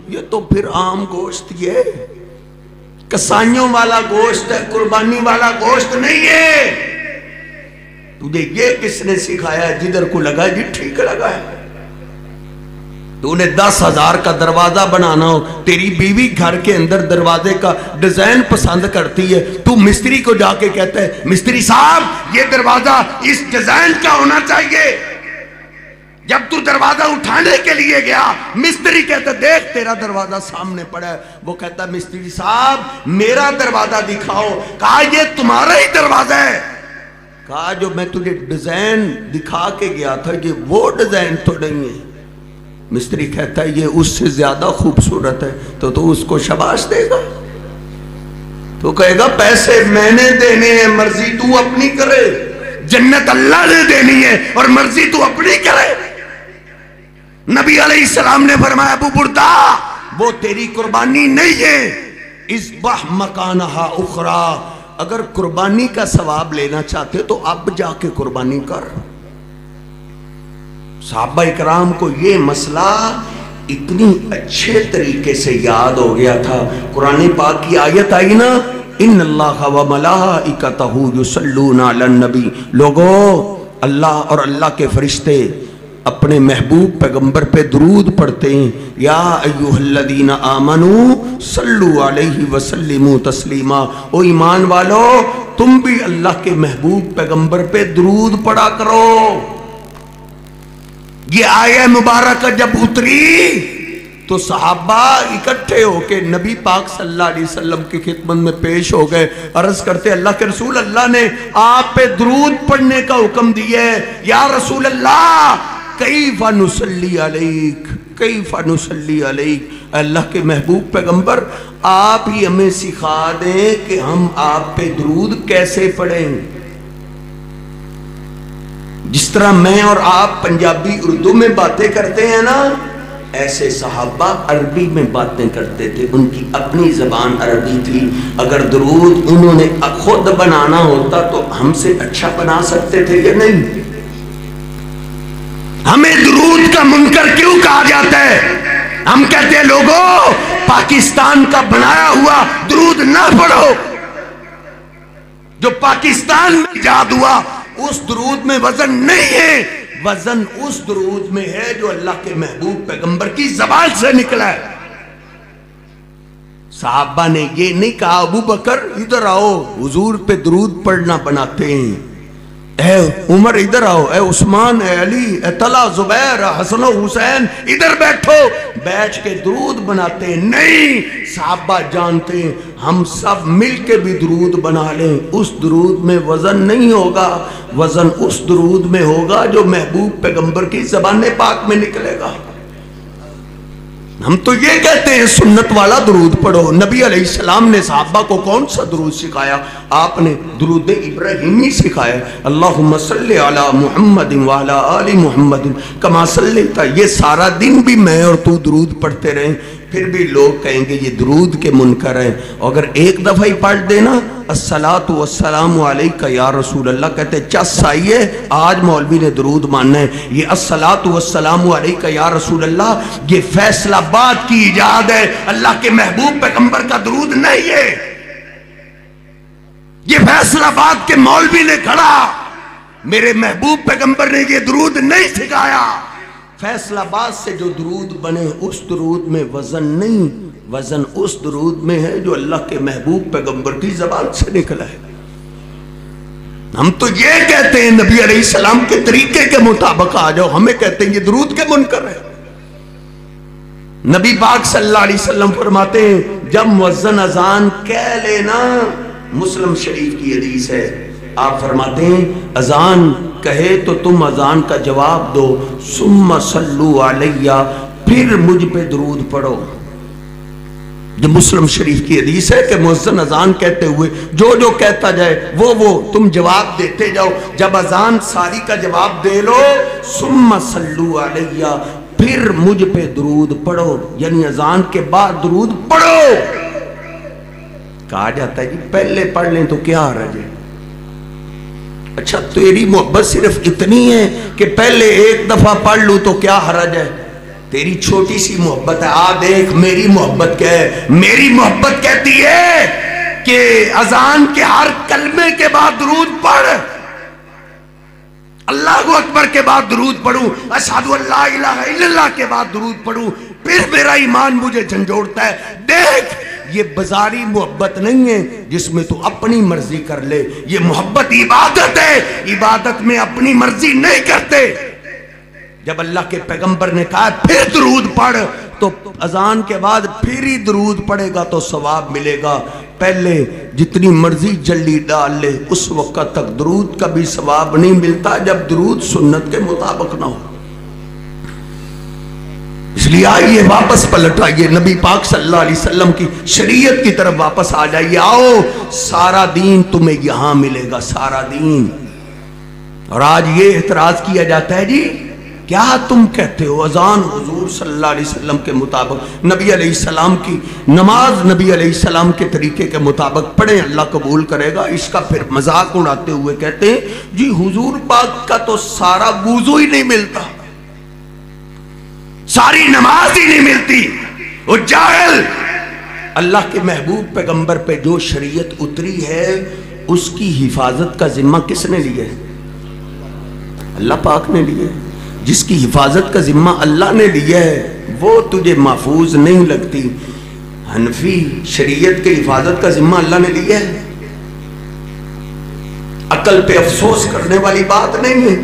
یہ تو پھر عام گوشت، یہ کسائیوں والا گوشت ہے، قربانی والا گوشت نہیں ہے۔ تجھے یہ کس نے سکھایا؟ جدھر کو لگا جی ٹھیک لگا ہے، تو نے 10,000 کا دروازہ بنانا ہو، تیری بیوی گھر کے اندر دروازے کا ڈیزائن پسند کرتی ہے، تو مستری کو جا کے کہتا ہے مستری صاحب یہ دروازہ اس ڈیزائن کا ہونا چاہیے، جب تو دروازہ اٹھانے کے لیے گیا مستری کہتا دیکھ تیرا دروازہ سامنے پڑا ہے، وہ کہتا مستری صاحب میرا دروازہ دکھاؤ، کہا یہ تمہارا ہی دروازہ ہے، کہا جو میں تجھے ڈیزائن دکھا کے گیا تھا یہ وہ ڈیزائن تو نہیں ہے۔ مستری کہتا ہے یہ اس سے زیادہ خوبصورت ہے، تو اس کو شاباش دے گا، تو کہے گا پیسے میں نے دینے ہیں، مرضی تو اپنی کرے، جنت اللہ نے دینی ہے اور مرضی تو اپنی کرے۔ نبی علیہ السلام نے فرمایا ابو بردہ وہ تیری قربانی نہیں ہے، اذبح مکانہا اخرى، اگر قربانی کا ثواب لینا چاہتے تو اب جا کے قربانی کر۔ صحابہ اکرام کو یہ مسئلہ اتنی اچھے طریقے سے یاد ہو گیا تھا. قرآن پاک کی آیت آئی نا، ان اللہ و ملائکتہ یصلون علی النبی. لوگو، اللہ اور اللہ کے فرشتے اپنے محبوب پیغمبر پہ درود پڑھتے ہیں. یا ایھا الذین آمنوا صلوا علیہ وسلموا تسلیما. او ایمان والو، تم بھی اللہ کے محبوب پیغمبر پہ درود پڑھا کرو. یہ آیہ مبارکہ جب اتری تو صحابہ اکٹھے ہو کے نبی پاک صلی اللہ علیہ وسلم کی خدمت میں پیش ہو گئے. عرض کرتے، اللہ کے رسول، اللہ نے آپ پہ درود پڑھنے کا حکم دیا ہے. یا رسول اللہ، کیف نصلی علیک، کیف نصلی علیک. اللہ کے محبوب پیغمبر، آپ ہی ہمیں سکھا دیں کہ ہم آپ پہ درود کیسے پڑھیں. جس طرح میں اور آپ پنجابی اردو میں باتیں کرتے ہیں نا، ایسے صحابہ عربی میں باتیں کرتے تھے. ان کی اپنی زبان عربی تھی. اگر درود انہوں نے خود بنانا ہوتا تو ہم سے اچھا بنا سکتے تھے یا نہیں؟ ہمیں درود کا منکر کیوں کہا جاتا ہے؟ ہم کہتے ہیں لوگوں، پاکستان کا بنایا ہوا درود نہ پڑھو. جو پاکستان میں ایجاد ہوا اس درود میں وزن نہیں ہے. وزن اس درود میں ہے جو اللہ کے محبوب پیغمبر کی زبان سے نکلا ہے. صحابہ نے یہ نہیں کہا ابو بکر ادھر آؤ، حضور پہ درود پڑھنا بناتے ہیں. اے عمر ادھر آؤ، اے عثمان، اے علی، اے طلحہ، زبیر، حسن و حسین ادھر بیٹھو، بیٹھ کے درود بناتے ہیں. نہیں، صحابہ جانتے ہیں ہم سب مل کے بھی درود بنا لیں، اس درود میں وزن نہیں ہوگا. وزن اس درود میں ہوگا جو محبوب پیغمبر کی زبان پاک میں نکلے گا. ہم تو یہ کہتے ہیں سنت والا درود پڑھو. نبی علیہ السلام نے صحابہ کو کون سا درود سکھایا؟ آپ نے درود ابراہیمی سکھایا. اللہم صلی علی محمد وعلی آل محمد کما صلیت. یہ سارا دن بھی میں اور تو درود پڑھتے رہیں، پھر بھی لوگ کہیں گے یہ درود کے منکر ہیں. اگر ایک دفعہ ہی پڑھ دینا الصلاۃ والسلام علیک یا رسول اللہ، کہتے چس آئیے آج مولوی نے درود ماننا ہے. یہ الصلاۃ والسلام علیک یا رسول اللہ یہ فیصلہ باد کی ایجاد ہے، اللہ کے محبوب پیغمبر کا درود نہیں ہے. یہ فیصلہ باد کے مولوی نے کھڑا، میرے محبوب پیغمبر نے یہ درود نہیں سکھایا. فیصلہ باد سے جو درود بنے اس درود میں وزن نہیں، وزن اس درود میں ہے جو اللہ کے محبوب پیغمبر کی زبان سے نکلا ہے. ہم تو یہ کہتے ہیں نبی علیہ السلام کے طریقے کے مطابق آ جاؤ، ہمیں کہتے ہیں یہ درود کے منکر ہے. نبی پاک صلی اللہ علیہ وسلم فرماتے ہیں جب مؤذن اذان کہہ لینا، مسلم شریف کی حدیث ہے، آپ فرماتے ہیں اذان کہے تو تم اذان کا جواب دو، ثم صلو علیہ، پھر مجھ پہ درود پڑھو. جو مسلم شریف کی حدیث ہے کہ مؤذن اذان کہتے ہوئے جو جو کہتا جائے وہ تم جواب دیتے جاؤ. جب اذان ساری کا جواب دے لو، ثم صلو علیہ، پھر مجھ پہ درود پڑھو، یعنی اذان کے بعد درود پڑھو. کہا جاتا ہے جی پہلے پڑھ لیں تو کیا حرج ہے؟ اچھا تیری محبت صرف اتنی ہے کہ پہلے ایک دفعہ پڑھ لوں تو کیا حرج ہے؟ تیری چھوٹی سی محبت ہے. آ دیکھ میری محبت کیا ہے. میری محبت کہتی ہے کہ اذان کے ہر کلمے کے بعد درود پڑھ. اللہ اکبر کے بعد درود پڑھوں، اشہد ان لا الہ الا اللہ کے بعد درود پڑھوں، پھر میرا ایمان مجھے جھنجھوڑتا ہے. دیکھ یہ بازاری محبت نہیں ہے جس میں تو اپنی مرضی کر لے. یہ محبت عبادت ہے، عبادت میں اپنی مرضی نہیں کرتے. جب اللہ کے پیغمبر نے کہا پھر درود پڑھ، تو اذان کے بعد پھر ہی درود پڑھے گا تو ثواب ملے گا. پہلے جتنی مرضی جلدی ڈال لے اس وقت تک درود کا بھی ثواب نہیں ملتا جب درود سنت کے مطابق نہ ہو. اس لیے آئیے واپس پلٹ آئیے، نبی پاک صلی اللہ علیہ وسلم کی شریعت کی طرف واپس آ جائیے. آؤ سارا دین تمہیں یہاں ملے گا، سارا دین. اور آج یہ اعتراض کیا جاتا ہے جی کیا تم کہتے ہو اذان حضور صلی اللہ علیہ وسلم کے مطابق، نبی علیہ السلام کی نماز نبی علیہ السلام کے طریقے کے مطابق پڑھیں اللہ قبول کرے گا. اس کا پھر مذاق اڑاتے ہوئے کہتے ہیں جی حضور پاک کا تو سارا وضو ہی نہیں ملتا. ساری نماز ہی نہیں ملتی. وہ جاہل. اللہ کے محبوب پیغمبر پہ جو شریعت اتری ہے اس کی حفاظت کا ذمہ کس نے لیا ہے؟ اللہ پاک نے لیا ہے. جس کی حفاظت کا ذمہ اللہ نے لیا ہے وہ تجھے محفوظ نہیں لگتی. حنفی شریعت کی حفاظت کا ذمہ اللہ نے لیا ہے. عقل پہ افسوس کرنے والی بات نہیں ہے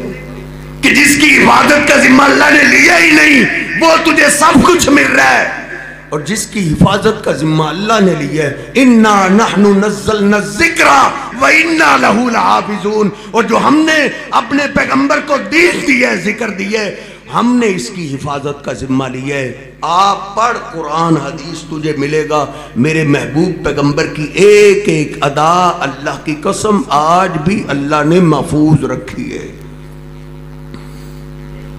کہ جس کی حفاظت کا ذمہ اللہ نے لیا ہی نہیں وہ تجھے سب کچھ مل رہا ہے. اور جس کی حفاظت کا ذمہ اللہ نے لیا ہے اِنَّا نَحْنُ نَزَّلْنَا الذِّكْرَ وَإِنَّا لَهُ لَحَافِظُونَ. اور جو ہم نے اپنے پیغمبر کو دین دیا ہے, ذکر دیا ہے, ہم نے اس کی حفاظت کا ذمہ لیا ہے. آپ پڑھ قرآن حدیث, تجھے ملے گا میرے محبوب پیغمبر کی ایک ایک ادا اللہ کی قسم آج بھی اللہ نے محفوظ رکھی ہے.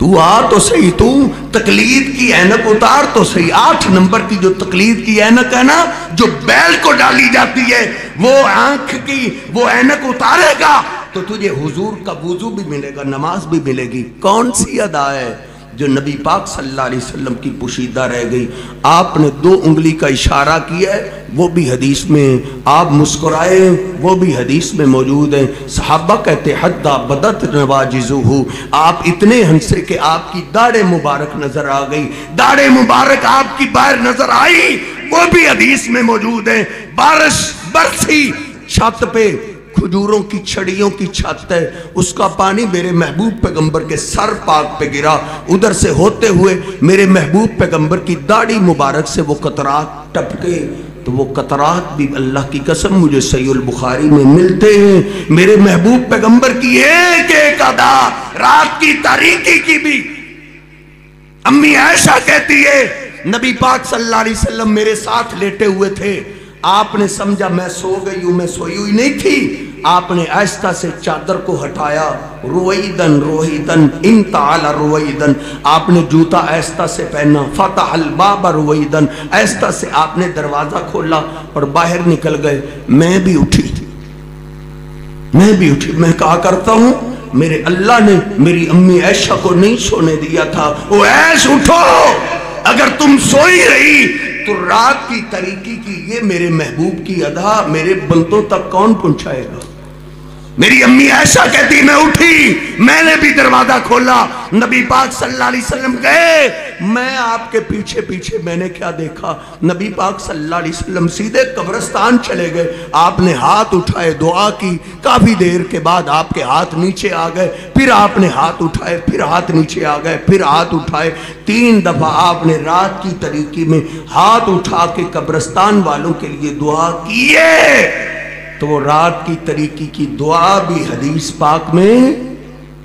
تو آ تو صحیح, تو تقلید کی اینک اتار تو صحیح. 8 نمبر کی جو تقلید کی اینک ہے نا, جو بیل کو ڈالی جاتی ہے, وہ آنکھ کی وہ اینک اتارے گا تو تجھے حضور کا وضو بھی ملے گا, نماز بھی ملے گی. کون سی ادا ہے جو نبی پاک صلی اللہ علیہ وسلم کی پوشیدہ رہ گئی؟ آپ نے 2 انگلی کا اشارہ کیا ہے, وہ بھی حدیث میں. آپ مسکرائے, وہ بھی حدیث میں موجود ہیں. صحابہ کہتے حتی بدت نواجزہ, آپ اتنے ہنسے کہ آپ کی داڑھ مبارک نظر آ گئی. داڑھ مبارک آپ کی باہر نظر آئی, وہ بھی حدیث میں موجود ہیں. بارش برسی, چھت پہ کھجوروں کی چھڑیوں کی چھت ہے, اس کا پانی میرے محبوب پیغمبر کے سر پاک پہ گرا. ادھر سے ہوتے ہوئے میرے محبوب پیغمبر کی داڑھی مبارک سے وہ قطرات ٹپکے, تو وہ قطرات بھی اللہ کی قسم مجھے صحیح البخاری میں ملتے ہیں. میرے محبوب پیغمبر کی ایک ایک ادا, رات کی تاریکی کی بھی. امی عائشہ کہتی ہے نبی پاک صلی اللہ علیہ وسلم میرے ساتھ لیٹے ہوئے تھے, آپ نے سمجھا میں سو گئی ہوں, میں سوئی ہوئی نہیں تھی. آپ نے آہستہ سے چادر کو ہٹایا, رویدن رویدن انتعال رویدن, آپ نے جوتا آہستہ سے پہنا, فتح الباب رویدن, آہستہ سے آپ نے دروازہ کھولا اور باہر نکل گئے. میں بھی اٹھی, میں کہا کرتا ہوں میرے اللہ نے میری امی عائشہ کو نہیں سونے دیا تھا. او عائش اٹھو, اگر تم سوئی رہی تو رات کی تاریکی کی یہ میرے محبوب کی ادا میرے بندوں تک کون پہنچائے گا؟ میری امی عائشہ کہتی میں اٹھی, میں نے بھی دروازہ کھولا, نبی پاک صلی اللہ علیہ وسلم گئے, میں آپ کے پیچھے پیچھے. میں نے کیا دیکھا, نبی پاک صلی اللہ علیہ وسلم سیدھے قبرستان چلے گئے. آپ نے ہاتھ اٹھائے, دعا کی, کافی دیر کے بعد آپ کے ہاتھ نیچے آ گئے, پھر آپ نے ہاتھ اٹھائے, پھر ہاتھ نیچے آ گئے, پھر ہاتھ اٹھائے. 3 دفعہ آپ نے رات کی طریقے میں ہاتھ اٹھا کے قبرستان والوں کے لیے دعا کیے. تو وہ رات کی طریقے کی دعا بھی حدیث پاک میں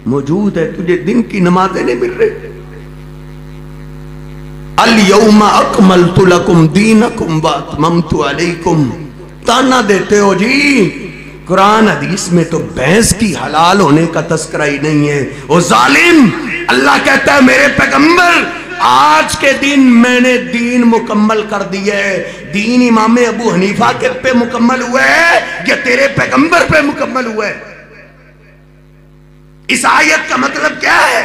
موجود ہے. تجھے دن کی نمازیں نہیں مل رہی. الیوم اکملت لکم دینکم واتممت علیکم, تانا دیتے ہو جی. قرآن حدیث میں تو بھینس کی حلال ہونے کا تذکرہ ہی نہیں ہے. وہ ظالم, اللہ کہتا ہے میرے پیغمبر آج کے دن میں نے دین مکمل کر دیا ہے. دین امام ابو حنیفہ کے پہ مکمل ہوا ہے یا تیرے پیغمبر پہ مکمل ہوا ہے؟ اس آیت کا مطلب کیا ہے؟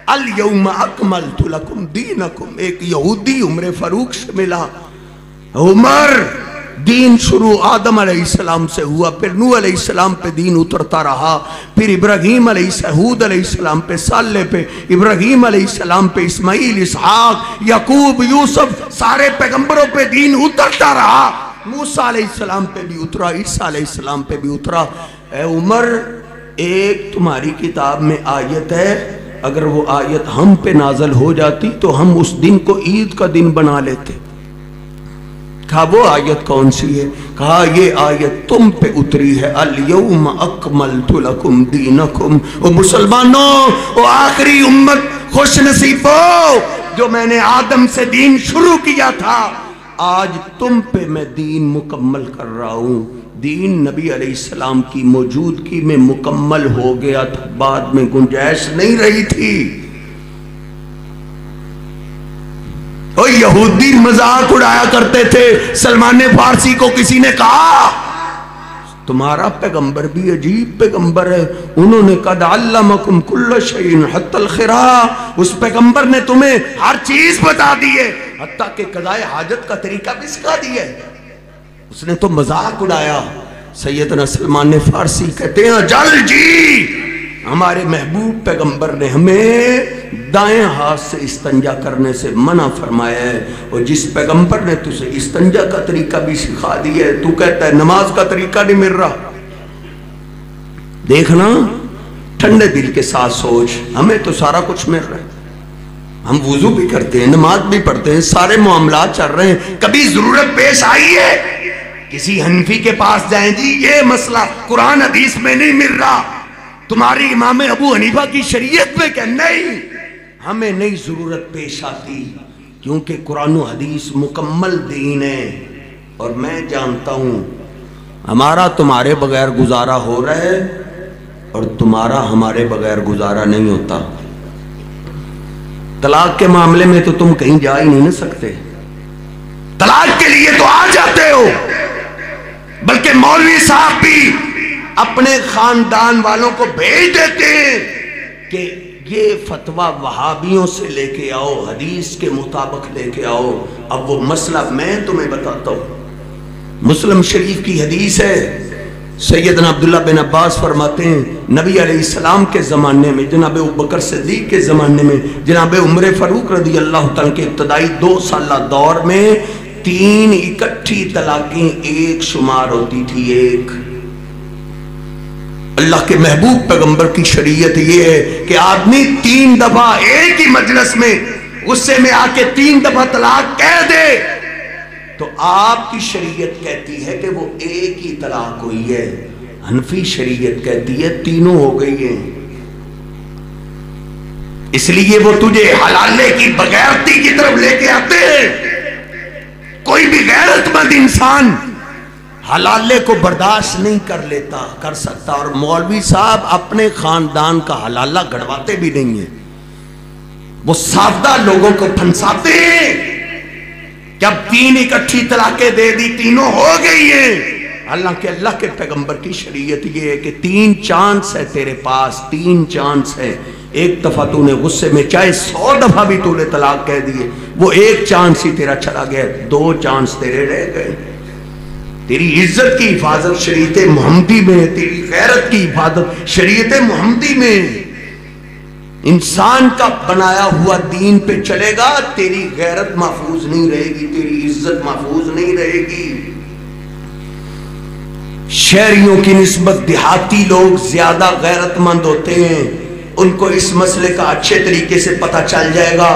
الیوم اکملت لکم دینکم. ایک یہودی عمر فاروق سے ملا. عمر, دین شروع آدم علیہ السلام سے ہوا, پھر نوح علیہ السلام پہ دین اترتا رہا, پھر ابراہیم علیہ السلام, علیہ السلام پہ صالح پہ, ابراہیم علیہ السلام پہ اسماعیل, اسحاق, یعقوب, یوسف, سارے پیغمبروں پہ دین اترتا رہا. موسیٰ علیہ السلام پہ بھی اترا, عیسیٰ علیہ السلام پہ بھی اترا. اے عمر, ایک تمہاری کتاب میں آیت ہے, اگر وہ آیت ہم پہ نازل ہو جاتی تو ہم اس دن کو عید کا دن بنا لیتے. کہا وہ آیت کون سی ہے؟ کہا یہ آیت تم پہ اتری ہے, الیوم اکملت لکم دینکم. او مسلمانوں, او آخری امت خوش نصیبو جو میں نے آدم سے دین شروع کیا تھا, آج تم پہ میں دین مکمل کر رہا ہوں. دین نبی علیہ السلام کی موجودگی میں مکمل ہو گیا تھا, بعد میں گنجائش نہیں رہی تھی. اور یہودی مذاق اڑایا کرتے تھے. سلمان فارسی کو کسی نے کہا تمہارا پیغمبر بھی عجیب پیغمبر ہے، انہوں نے قد علمکم کل شیء حتی الخرا، اس پیغمبر نے تمہیں ہر چیز بتا دی ہے، حتیٰ کہ قضائے حاجت کا طریقہ بھی سکھا دیا ہے۔ اس نے تو مذاق اڑایا۔ سیدنا سلمان فارسی کہتے ہیں جل جی، ہمارے محبوب پیغمبر نے ہمیں دائیں ہاتھ سے استنجا کرنے سے منع فرمایا ہے، اور جس پیغمبر نے تجھے استنجا کا طریقہ بھی سکھا دیا ہے، تو کہتا ہے نماز کا طریقہ نہیں مل رہا۔ دیکھنا ٹھنڈے دل کے ساتھ سوچ، ہمیں تو سارا کچھ مل رہا ہے، ہم وضو بھی کرتے ہیں، نماز بھی پڑھتے ہیں، سارے معاملات چل رہے ہیں، کبھی ضرورت پیش آئی ہے کسی حنفی کے پاس جائیں جی یہ مسئلہ قرآن حدیث میں نہیں مل رہا، تمہاری امام ابو حنیفہ کی شریعت میں کہ نہیں، ہمیں نہیں ضرورت پیش آتی، کیونکہ قرآن و حدیث مکمل دین ہے، اور میں جانتا ہوں ہمارا تمہارے بغیر گزارا ہو رہا ہے اور تمہارا ہمارے بغیر گزارا نہیں ہوتا۔ طلاق کے معاملے میں تو تم کہیں جا ہی نہیں نہ سکتے، طلاق کے لیے تو آ جاتے ہو، بلکہ مولوی صاحب بھی اپنے خاندان والوں کو بھیج دیتے ہیں کہ یہ فتویٰ وہابیوں سے لے کے آؤ، حدیث کے مطابق لے کے آؤ۔ اب وہ مسئلہ میں تمہیں بتاتا ہوں، مسلم شریف کی حدیث ہے، سیدنا عبداللہ بن عباس فرماتے ہیں نبی علیہ السلام کے زمانے میں، جناب ابوبکر صدیق کے زمانے میں، جناب عمر فاروق رضی اللہ تعالیٰ کے ابتدائی 2 سالہ دور میں 3 اکٹھی طلاقیں ایک شمار ہوتی تھی، ایک۔ اللہ کے محبوب پیغمبر کی شریعت یہ ہے کہ آدمی 3 دفعہ ایک ہی مجلس میں غصے میں آ کے 3 دفعہ طلاق کہہ دے تو آپ کی شریعت کہتی ہے کہ وہ ایک ہی طلاق ہوئی ہے، حنفی شریعت کہتی ہے تینوں ہو گئی ہیں۔ اس لیے وہ تجھے حلالے کی بغیرتی کی طرف لے کے آتے ہیں۔ کوئی بھی غیرت مند انسان حلالے کو برداشت نہیں کر سکتا، اور مولوی صاحب اپنے خاندان کا حلالہ گڑواتے بھی نہیں ہیں، وہ سادہ لوگوں کو پھنساتے ہیں کہ اب 3 اکٹھی طلاقیں دے دی، تینوں ہو گئی ہیں، حالانکہ اللہ کے پیغمبر کی شریعت یہ ہے کہ 3 چانس ہے تیرے پاس، 3 چانس ہے، ایک دفعہ تو نے غصے میں چاہے 100 دفعہ بھی تو نے طلاق کہہ دیے، وہ ایک چانس ہی تیرا چلا گیا، 2 چانس تیرے رہ گئے۔ تیری عزت کی حفاظت شریعت محمدی میں، تیری غیرت کی حفاظت شریعت محمدی میں۔ انسان کا بنایا ہوا دین پہ چلے گا، تیری غیرت محفوظ نہیں رہے گی، تیری عزت محفوظ نہیں رہے گی۔ شہریوں کی نسبت دیہاتی لوگ زیادہ غیرت مند ہوتے ہیں، ان کو اس مسئلے کا اچھے طریقے سے پتہ چل جائے گا۔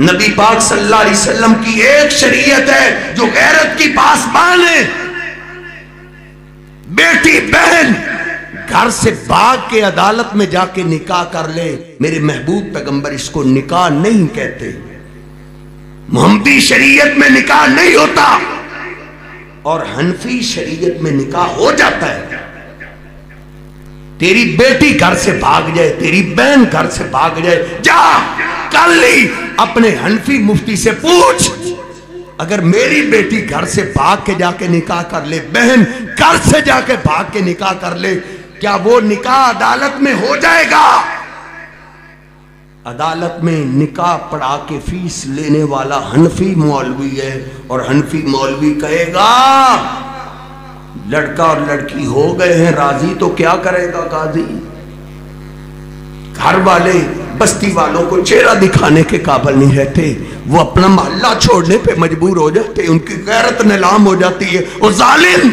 نبی پاک صلی اللہ علیہ وسلم کی ایک شریعت ہے جو غیرت کی پاسبان ہے، بیٹی بہن گھر سے بھاگ کے عدالت میں جا کے نکاح کر لے، میرے محبوب پیغمبر اس کو نکاح نہیں کہتے، محمدی شریعت میں نکاح نہیں ہوتا، اور حنفی شریعت میں نکاح ہو جاتا ہے۔ تیری بیٹی گھر سے بھاگ جائے، تیری بہن گھر سے بھاگ جائے، جا کل ہی اپنے حنفی مفتی سے پوچھ، اگر میری بیٹی گھر سے بھاگ کے جا کے نکاح کر لے، بہن گھر سے جا کے بھاگ کے نکاح کر لے، کیا وہ نکاح عدالت میں ہو جائے گا؟ عدالت میں نکاح پڑھا کے فیس لینے والا حنفی مولوی ہے، اور حنفی مولوی کہے گا لڑکا اور لڑکی ہو گئے ہیں راضی، تو کیا کرے گا قاضی؟ گھر والے بستی والوں کو چہرہ دکھانے کے قابل نہیں رہتے، وہ اپنا محلہ چھوڑنے پہ مجبور ہو جاتے، ان کی غیرت نیلام ہو جاتی ہے۔ وہ ظالم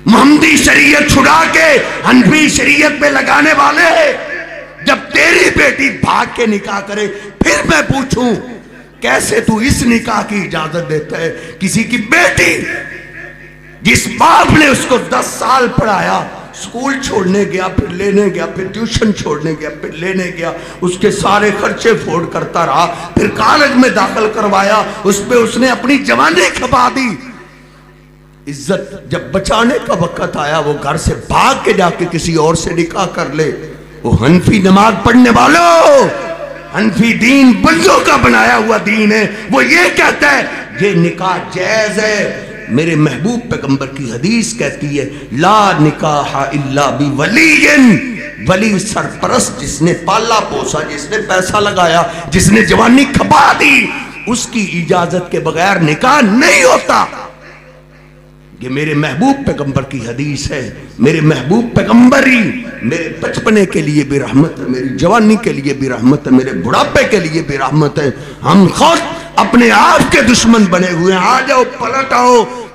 محمدی شریعت چھڑا کے حنفی شریعت پہ لگانے والے، جب تیری بیٹی بھاگ کے نکاح کرے پھر میں پوچھوں کیسے تو اس نکاح کی اجازت دیتا ہے؟ کسی کی بیٹی جس باپ نے اس کو 10 سال پڑھایا، سکول چھوڑنے گیا، پھر لینے گیا، پھر ٹیوشن چھوڑنے گیا، پھر لینے گیا، اس کے سارے خرچے فوڑ کرتا رہا، پھر کالج میں داخل کروایا، اس پہ اس نے اپنی جوانی کھپا دی، عزت جب بچانے کا وقت آیا وہ گھر سے بھاگ کے جا کے کسی اور سے نکاح کر لے۔ وہ حنفی نماز پڑھنے والوں، حنفی دین بندوں کا بنایا ہوا دین ہے، وہ یہ کہتا ہے یہ نکاح جائز ہے، میرے محبوب پیغمبر کی حدیث کہتی ہے لا نکاح الا بولی، ولی سرپرست جس نے پالا پوسا، جس نے پیسہ لگایا، جس نے جوانی کھپا دی، اس کی اجازت کے بغیر نکاح نہیں ہوتا۔ یہ میرے محبوب پیغمبر کی حدیث ہے۔ میرے محبوب پیغمبر ہی میرے بچپنے کے لیے بھی رحمت ہے، میری جوانی کے لیے بھی رحمت ہے، میرے بڑھاپے کے لیے بھی رحمت ہے۔ ہم خود اپنے آپ کے دشمن بنے ہوئے ہیں، آ جاؤ پلٹ آؤ،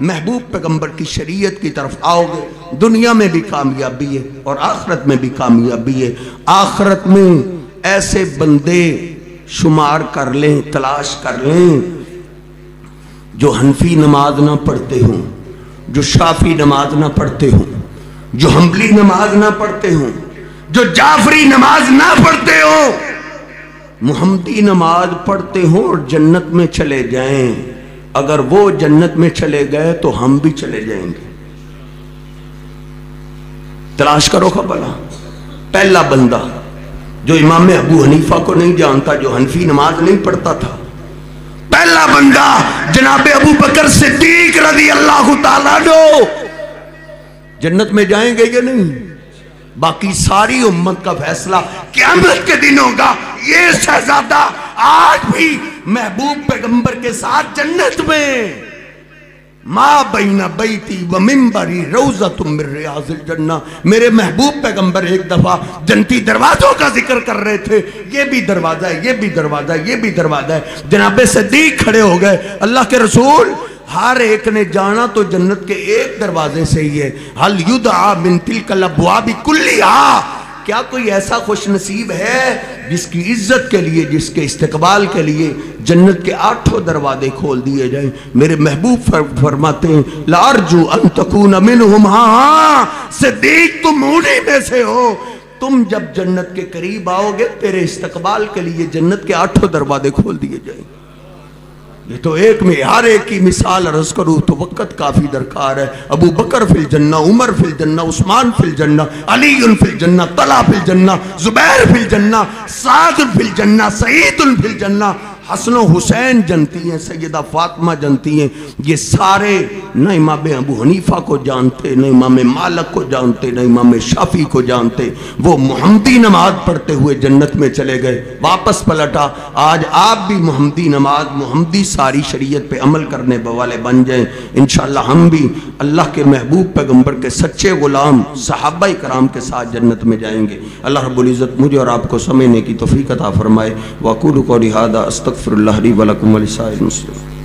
محبوب پیغمبر کی شریعت کی طرف آؤ گے، دنیا میں بھی کامیابی ہے اور آخرت میں بھی کامیابی ہے۔ آخرت میں ایسے بندے شمار کر لیں، تلاش کر لیں جو حنفی نماز نہ پڑھتے ہوں، جو شافی نماز نہ پڑھتے ہوں، جو حنبلی نماز نہ پڑھتے ہوں، جو جعفری نماز نہ پڑھتے ہوں، محمدی نماز پڑھتے ہوں اور جنت میں چلے جائیں۔ اگر وہ جنت میں چلے گئے تو ہم بھی چلے جائیں گے۔ تلاش کرو بھلا پہلا بندہ جو امام ابو حنیفہ کو نہیں جانتا، جو حنفی نماز نہیں پڑھتا تھا، پہلا بندہ جناب ابو بکر صدیق رضی اللہ تعالیٰ عنہ، جنت میں جائیں گے یا نہیں؟ باقی ساری امت کا فیصلہ قیامت کے دن ہوگا۔ یہ شہزادہ آج بھی محبوب پیغمبر کے ساتھ جنت میں، ما بین بیتی و منبری روضۃ من ریاض الجنہ۔ میرے محبوب پیغمبر ایک دفعہ جنتی دروازوں کا ذکر کر رہے تھے، یہ بھی دروازہ ہے، یہ بھی دروازہ ہے، یہ بھی دروازہ ہے۔ جناب صدیق کھڑے ہو گئے، اللہ کے رسول ہر ایک نے جانا تو جنت کے ایک دروازے سے ہی ہے۔ حل یدعا من تلک الابواب کلیہا، کیا کوئی ایسا خوش نصیب ہے جس کی عزت کے لیے، جس کے استقبال کے لیے جنت کے 8 دروازے کھول دیے جائیں؟ میرے محبوب فرماتے ہیں لارجو ان تکون منہم، ہاں صدیق تم انہی میں سے ہو۔ تم جب جنت کے قریب آؤ گے تیرے استقبال کے لیے جنت کے 8 دروازے کھول دیے جائیں۔ یہ تو ایک میں ہر ایک کی مثال عرض کروں تو وقت کافی درکار ہے۔ ابو بکر فی الجنہ، عمر فی الجنہ، عثمان فی الجنہ، علی فی الجنہ، طلحہ فی الجنہ، زبیر فی الجنہ، سعد فی الجنہ، سعید فی الجنہ، حسن و حسین جنتی ہیں، سیدہ فاطمہ جنتی ہیں۔ یہ سارے نہ امام ابو حنیفہ کو جانتے، نہ امام مالک کو جانتے، نہ امام شافعی کو جانتے۔ وہ محمدی نماز پڑھتے ہوئے جنت میں چلے گئے، واپس پلٹا۔ آج آپ بھی محمدی نماز، محمدی ساری شریعت پہ عمل کرنے والے بن جائیں، انشاءاللہ ہم بھی اللہ کے محبوب پیغمبر کے سچے غلام صحابہ کرام کے ساتھ جنت میں جائیں گے۔ اللہ رب العزت مجھے اور آپ کو سمجھنے کی توفیق عطا فرمائے۔ وَأَقُولُ قَوْلِي هَٰذَا أَسْتَغْفِرُ اللَّهَ لِي وَلَكُمْ وَلِسَائِرِ الْمُسْلِمِينَ۔